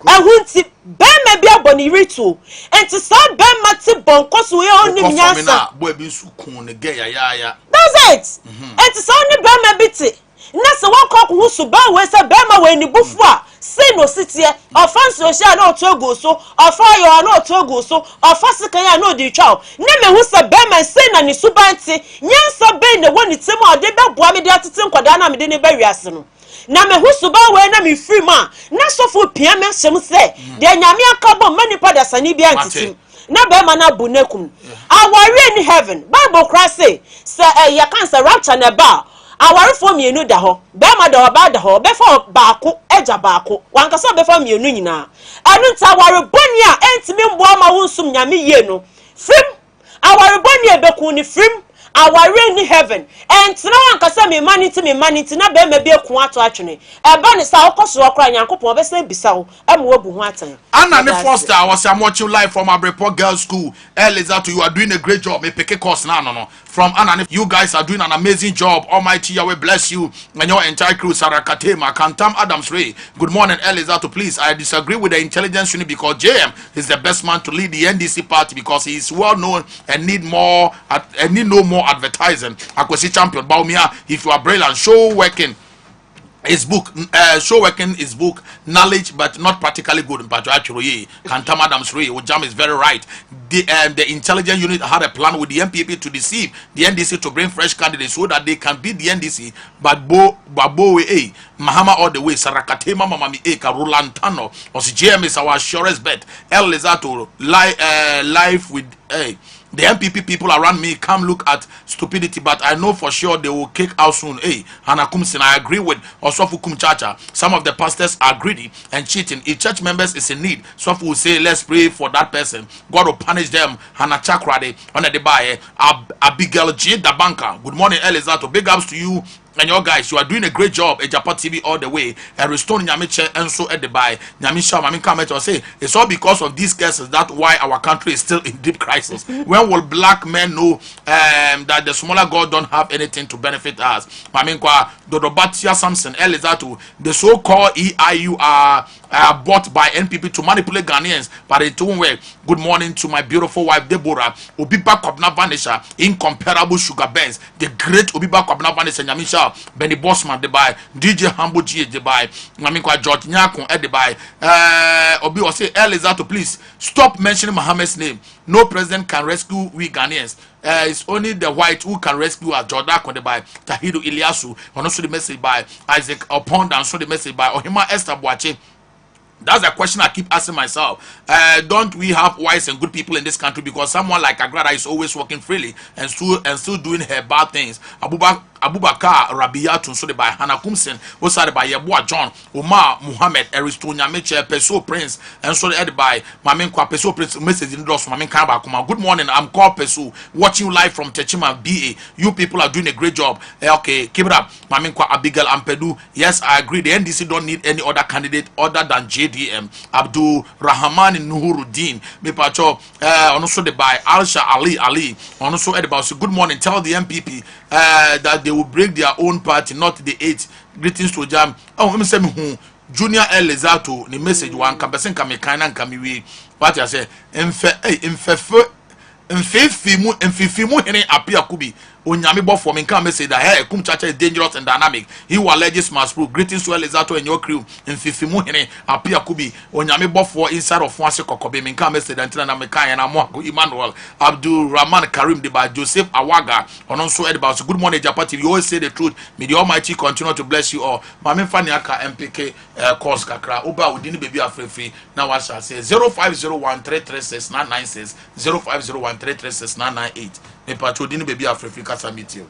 Speaker 1: ehunti be ma bia boni ritu enti sa be mati bonko so ye oni mnyasa
Speaker 3: boy bi su kun ne ge ya
Speaker 1: that's it enti sa oni be ma biti na se wakọ ku su ba we se be ma we ni bufu a say no sitie offense o sha na otogo so ofayo na otogo so ofasika ya na odi twa na me hu se be ma say na ni subanti nyansa be ne woni tem ode be boa me de atete nkoda na me de ne ba wiase no na me hu su ba we na me free ma na sofo pia me hyem se de nyame akabo mani pada sani bia ntitim na be ma na bunekum aware in heaven Bible Christ say ya cancer rapture na ba awarefo mienu da ho be ma da oba da ho be fo baako eja baako wanka so be fo mienu nyina anu nta aware boni a entimi mbo ma wonsum nyame ye no frim aware boni e beku ni frim aware ni heaven entina wanka so me maniti na be ma be eku ato atwene e ba ni sa okoso okra nyankopon be se bisa wo e mo wabu ho atan
Speaker 3: Anna ne Foster was watching live from Abrepo Girls School. Elizato, you are doing a great job. Me pick a course now, no. From Anna, you guys are doing an amazing job. Almighty Yahweh bless you and your entire crew. Sarakatema, Kantam Adams Ray. Good morning, Elizato. Please, I disagree with the intelligence unit because JM is the best man to lead the NDC party because he is well known and need no more advertising. Akwesi champion, Baumia, if you are brilliant, show working. His book, show working his book, knowledge but not practically good. But actually, Kantam Adams Ray, Ojam is very right. The intelligence unit had a plan with the MPP to deceive the NDC to bring fresh candidates so that they can beat the NDC. But Babo Mahama all the way, Sarakatema Mamami Karulantano, or JM is our surest bet. Elizato live with the MPP people around me come look at stupidity, but I know for sure they will kick out soon. Hanakumsin, I agree with Osofukum Chacha. Some of the pastors are greedy and cheating. If church members is in need, some will say, let's pray for that person. God will punish them. Hanachakrade, on the Baye, Abigail G. the banker. Good morning, Elizato. Big ups to you. And your guys, you are doing a great job. Agyapa TV all the way. And restoring Nyamiche and so at the buy. Nyamisha, Mamin comment or say it's all because of these cases. That's why our country is still in deep crisis. When will black men know that the smaller God don't have anything to benefit us? Mamin kwa Dodobatia Samson Elizato, the so-called EIU are bought by NPP to manipulate Ghanaians. But in two way, good morning to my beautiful wife Deborah. Obiba Kwabna Vanisha, incomparable sugar bands. The great Obiba Kwabna Vanisha Nyamisha. Benny Bossman de buy, DJ Hambo G de buy, Mamikwa George Nyakon at the buy. Obi will say, Elizato, please stop mentioning Muhammad's name. No president can rescue we Ghanaians. It's only the white who can rescue us. Jordan on the by Tahiru Iliasu, and also the message by Isaac Opond, and so the message by Ohima Esther Boache. That's a question I keep asking myself. Don't we have wise and good people in this country? Because someone like Agrada is always working freely and still doing her bad things. Abubakar Rabiatu so de by Hannah Kumsen osade by Yeboa John Omar Muhammad Aristonia Meche Peso Prince and so the by Mamin Kwa Peso Prince message in Dos Mamin Kaba Kuma. Good morning, I'm called Peso, watching you live from Techima BA. You people are doing a great job. Okay, keep it up. Mamin Kwa Abigail Ampedu. Yes, I agree. The NDC don't need any other candidate other than JDM. Abdul Rahman Nuhuruddin. Me pacho also the by Alsha Ali. Also about good morning. Tell the MPP that they will break their own party, not the 8. Greetings to Jam. Oh, let me say who Junior Elizato. The message one person kame kind kame we. What I say? Mfifimu hene apia kubi onyame bofo me kan message that hey kum chacha is dangerous and dynamic. He will alleges must prove. Greetings to Elizato and your crew. Mfifimu hene apia kubi onyame bofo inside of one kokobe me kan message until na me kan na mo Emmanuel Abdul Rahman Karim de by Joseph Awaga on also about good morning AgyapaTv. You always say the truth. May the Almighty continue to bless you all. Mame fani aka MPK course kakra oba udini baby afrefi na wa shall say 0501336996 0501336998. Me pacho dini baby afrefi kasa meet you.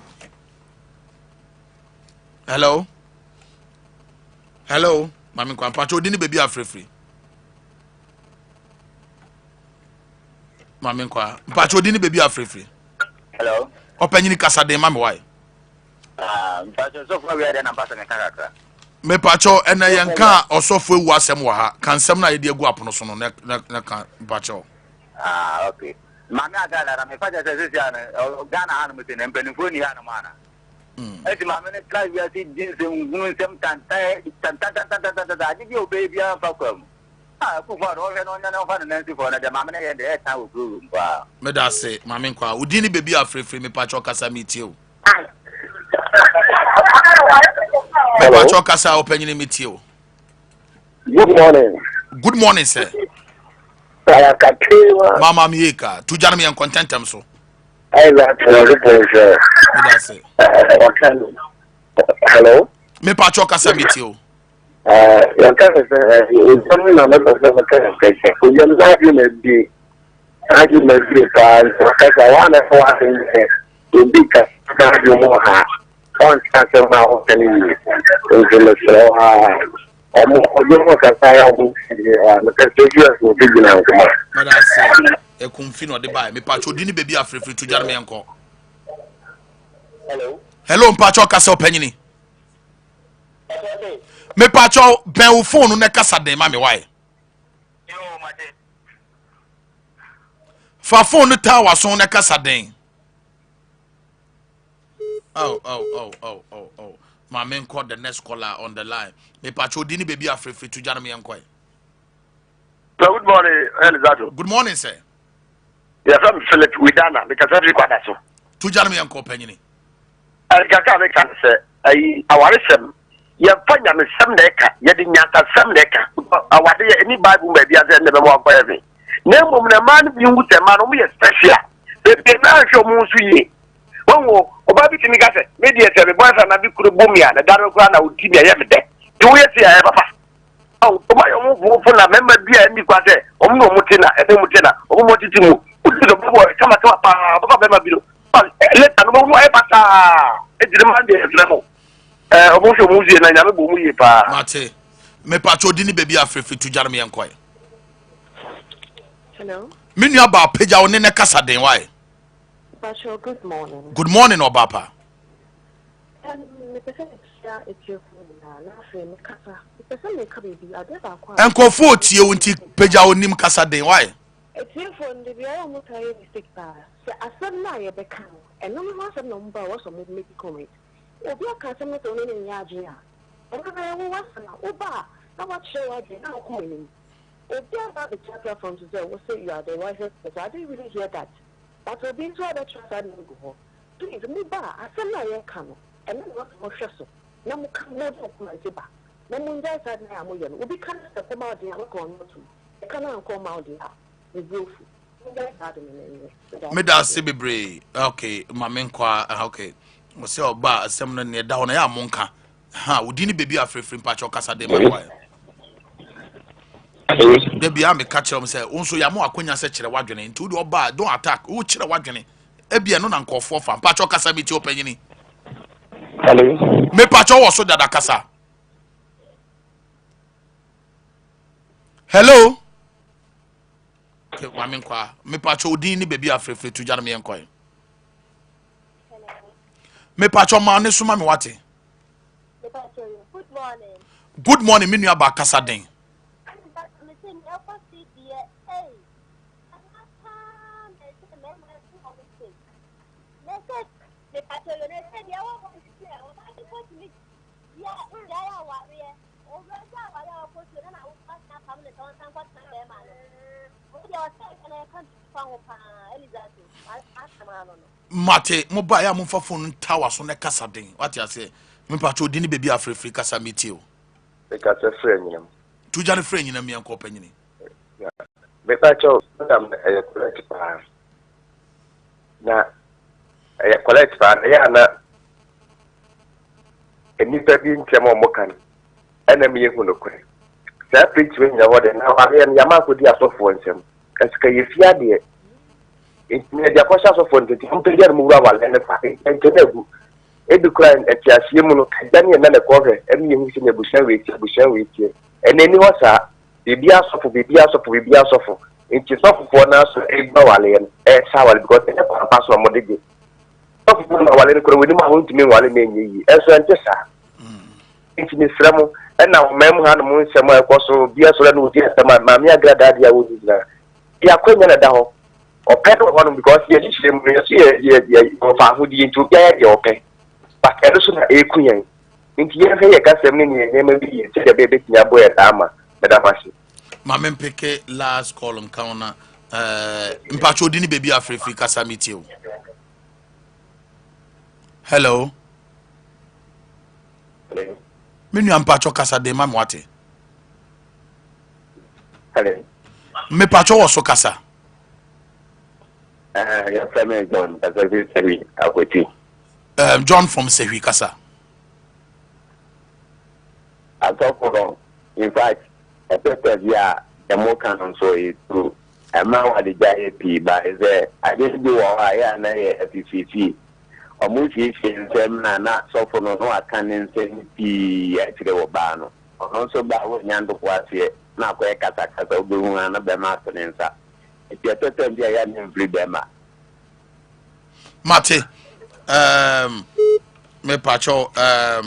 Speaker 3: Hello mami kwa pacho dini baby afrefi mami kwa pacho dini baby afrefi.
Speaker 15: Hello
Speaker 3: Openyini kasa de mami why
Speaker 15: pacho so far we are na pasa me kakra
Speaker 3: me pacho ena yenka osofo ewu asem wa ha kansem na yede egu apono so no na kan pacho
Speaker 15: okay mami agala na me pacho se Ghana hanu mete na mpenifo ni hanu mana eti mami ne try we ati jinse ngunsem tanta ajigi obebi afa kwam ku fa ro he no nya na fa na nsi fo na de mami ne ye de eta wo guru mpa
Speaker 3: me da se mami kwa udini baby afrefre me pacho kasa meet you. Me pacho kasa openyini meet you.
Speaker 16: Good morning.
Speaker 3: Good morning, sir. Mama Mieka, tu jana mi en contentem so.
Speaker 16: Hello.
Speaker 3: Me pacho kasa meet you. Confino de buy me pacho dini baby afrefre tu jana me enko. Hello pacho kasa openyini. Me pacho ben wo phone na kasa den ma me why. Fa phone tower so na kasa den. Oh. My man called the next caller on the line. Me pacho dini baby afrefre tu jana me enko.
Speaker 16: Good morning, Elizato.
Speaker 3: Good morning, sir.
Speaker 16: Yes, I'm Philip Widana because I require so.
Speaker 3: Tu jana me enko penyini.
Speaker 16: Kaka me kan say awaresem ye fanya me sem neka ye di nyaka sem neka awade ye any bible me bia say ne be mo akwa ye na mom na man bi ngu te man mo ye special be na hwo mo nsu yi wonwo oba bi timi ga say me die say be boyfriend na bi kuru bomia na daro kura na utimi ye me de di wo ye say ya papa o ma yo mo fu na me ma bia ni kwa say o mo mutina e be mutina o mo titimu uti do bobo kama pa baba be ma bi do leta no mo e pata e dire man de efremo obo muzie na nyame bo mu ye pa
Speaker 3: mate me pacho dini baby afrefi tu jana me enko.
Speaker 17: Hello.
Speaker 3: Me nua ba peja wo ne ne kasa den why.
Speaker 17: Pacho, good morning.
Speaker 3: Good morning obapa.
Speaker 17: Me pese extra etio na fe me kasa. Me pese me ka baby ade ba kwa.
Speaker 3: Enko fo tie wonti peja wo nim kasa den why.
Speaker 17: Etio fo ndi bia mo taye mistake pa. Se asem na ye be kan. Eno me ma asem no mba wo so me make comment. Obi aka asem no to ne nya agye a. Eno na wo wasa na oba na wa che wa agye na ko ni. Obi about the chapter from today will say you are the wisest person. I didn't really hear that. But we'll be into other trust I didn't go. Please move back. I said no cano. And then what more stressful. No more come no come and ba. No more die side na mo yen. Obi kan se come out there ko on to. E kan an come out there. We go fu.
Speaker 3: Me da se bebre. Okay, mama nkwa okay. Mo se oba asem no ne da ho na ya monka. Ha, odi ni baby afrefre mpacho kasa de ma kwa. De bia me ka kire mo say onso ya mo akonya se kire wadwene nti odi oba don't attack wo kire wadwene e bia no na nkofo fa mpacho kasa mi ti opanyini.
Speaker 16: Hello.
Speaker 3: Me pacho wo so dada kasa. Hello. Okay, wa me kwa. Me pacho odin ni baby afrefre tu jana me enkoy. Me pacho ma ne suma me wate.
Speaker 18: Good morning.
Speaker 3: Good morning, me nua ba kasa den. Mate, mo ba ya mo fa phone tower so ne kasa den. What you say? Me pacho odin ni baby afrefre kasa metio.
Speaker 16: Because a friend, you know.
Speaker 3: Tu jana friend nyina me enko panyini.
Speaker 16: Me pacho, madam, a correct pan. Na, a correct pan, na. Nipa bi ntɛm ɔmo kan ɛna me yehu no kwan saa preach we nya wode na ɔre no yama akodi asɔfo nsɛm ɛsika ye fia de ntine de akɔhyɛ asɔfo ntete mpɛ de mu wura wale ne fa ntene agu ebi kura atiasie mu no kadane na ne kɔhɛ ɛme yehu sɛ nebuhyɛn we tie ɛna ni hɔ saa bibi asɔfo nti sɔfo na so egba wale no ɛsa wale because ɛne papa so ɔmo de ge sɔfo na wale no kura woni ma ho ntimi wale na enye yi ɛso ɛnte saa nti ni sramo ɛna ɔmam ha no mu nsɛm a ɛkɔ so bia so na odi asɛm a maame agrada de a wodi na ya kwanya na da hɔ ɔpɛ no hɔ no because ye hyehyɛ mu no ye ɔfa ahodi nti obi ayɛ deɛ ɔpɛ but ɛno so na ɛku yɛn nti yɛn hwɛ yɛ kasɛm ne ne nneɛma bi yɛ sɛ deɛ bɛbɛtumi abɔ yɛ daa ma bɛda mase
Speaker 3: maame mpeke last call nkauna mpacho di ni baby afrefi kasa mitio. Hello. Menu ampacho kasa de mam wate.
Speaker 16: Hello.
Speaker 3: Me pacho wo so kasa.
Speaker 16: Your friend John, as I said, Akweti.
Speaker 3: John from Sehui kasa.
Speaker 16: I talk wrong. In fact, a pepper yeah, a more canon so it's true. A man had the JP by the I didn't do all I am a PCC. Or movie them not so for no I can't send the actually Obano. Also by what Yando was here. Now quite Kazaka so doing another master answer. If you're talking the I am free them.
Speaker 3: Mate, me pacho, I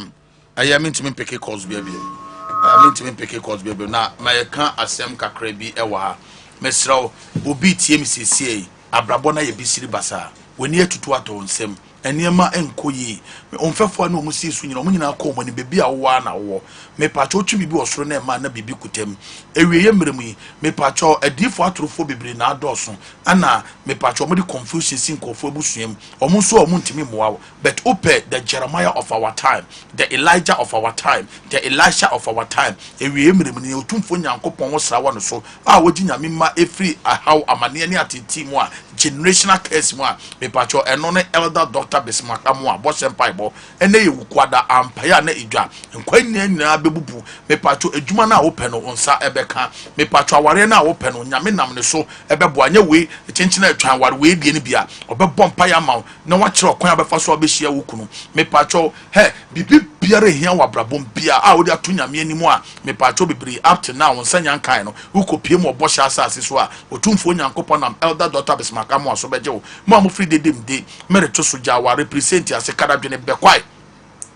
Speaker 3: am into me pick calls baby. I mean to me pick calls baby. Now, my can't asem kakrebi ewa. Mesro, obi TMCCA, Abrabona ye bisiri basa. We near to ato onsem. Eniema enkoyi onfefo na omusi su nyina omunyina akọ omani bebi a wo na wo me pacho twi bibi osoro na ma na bibi kutem ewiye mmeremu yi me pacho adifo atorofo bibiri na adoso ana me pacho omudi confusion sin kofo abusuem omunso omuntimi moawo but ope the Jeremiah of our time, the Elijah of our time, the Elisha of our time ewiye mmeremu ni otumfo nyankopon wo sra wo no so a wogi nyame ma efri ahaw amane ne atenti mu a generational curse mu a me pacho eno ne elder Dr. Bismakamu a bosem paibo ene ye wukwada ampaya na edwa nkwannya nyina bebubu me pacho edwuma na wo pɛ no onsa ebeka me pacho aware na wo pɛ no nyame nam ne so ebebo anya we chenchina atwan aware we die ne bia obɛbɔ mpaya ma na wa kyerɛ kwan abefa so obehia wo kunu me pacho he bibi biare hia wa brabom bia a wo de ato nyame animu a me pacho bibiri up to now onsa nyankan no wo kopie mo obɔhya asase so a otumfo nyankopɔ nam elder Dr. Bismakamu so beje wo mo amofri dedem de mere to so wa represent as a kadadwene bekwai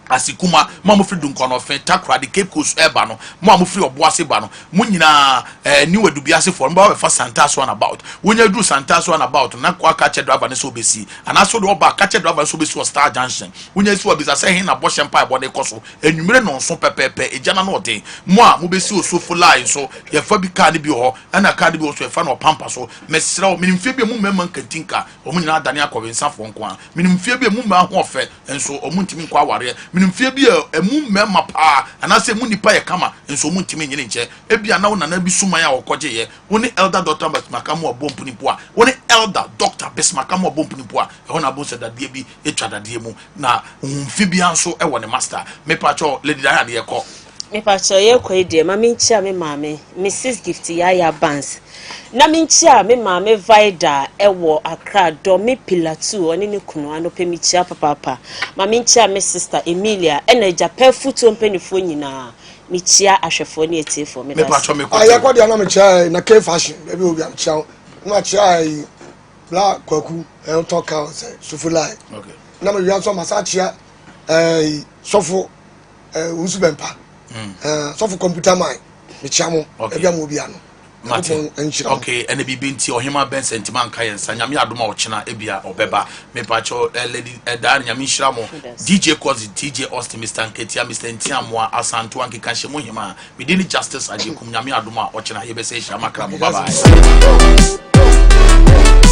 Speaker 3: asikuma mo amofri dunkono fen takra de Cape Coast eba no mo amofri oboase ba no mo nyina ni wadubiase for mba we fa Santa so about wonya du Santa so about na kwa ka che driver ne so besi ana so de oba ka che driver so besi o Star Junction wonya si obisa se hin na bo shempa ebo ne koso enwumere no so pepepe ejana no den mo a mo besi o so full line so ye fa bi ka ne bi ho ana ka ne bi o so ye fa no pampa so mesira o minimfie bi mo memma nkantinka o mo nyina adane akɔwensa fo nko a minimfie bi mo ma ho ofe enso o mo ntimi nkwa aware minimfie bi emu memma pa anase mu nipa ye kama enso mu ntimi nyine nche ebia na wo nana bi suman a wokɔgye ye woni elder Dr. Bismakamu obompu nipo a woni elder Dr. Bismakamu obompu nipo a ho na bon sedade bi etwa dade mu na mfi bia nso e wo ne master me pacho lady Diana ye kɔ
Speaker 1: me pacho ye kɔ ide ma me nchia me maame Mrs. Gift Yaya Banks na minchia me ma me vida ewo Accra do me pillar 2 oni ne kunu anope michia papa ma minchia me sister Emilia ena Agyapa futo mpanifo nyina michia ahwefo ne etifo me
Speaker 3: pa cho me ko
Speaker 2: ya kwa dia na michia na K fashion ebi obi am chia na chia bla kwaku e talk out say sufulai
Speaker 3: okay
Speaker 2: na me wian so masachia sofo usubempa sofo computer mine michia mo ebi am obi ano
Speaker 3: okay and be binti or him ben sentiment kan sanyame adoma ochena ebia obeba me pacho lady dan nyame hiramo DJ Kozi TJ Austin Mr. Nketia Mr. Ntiamwa asanto anke kan hema we did justice ajekum nyame adoma ochena yebese hirama kra bye bye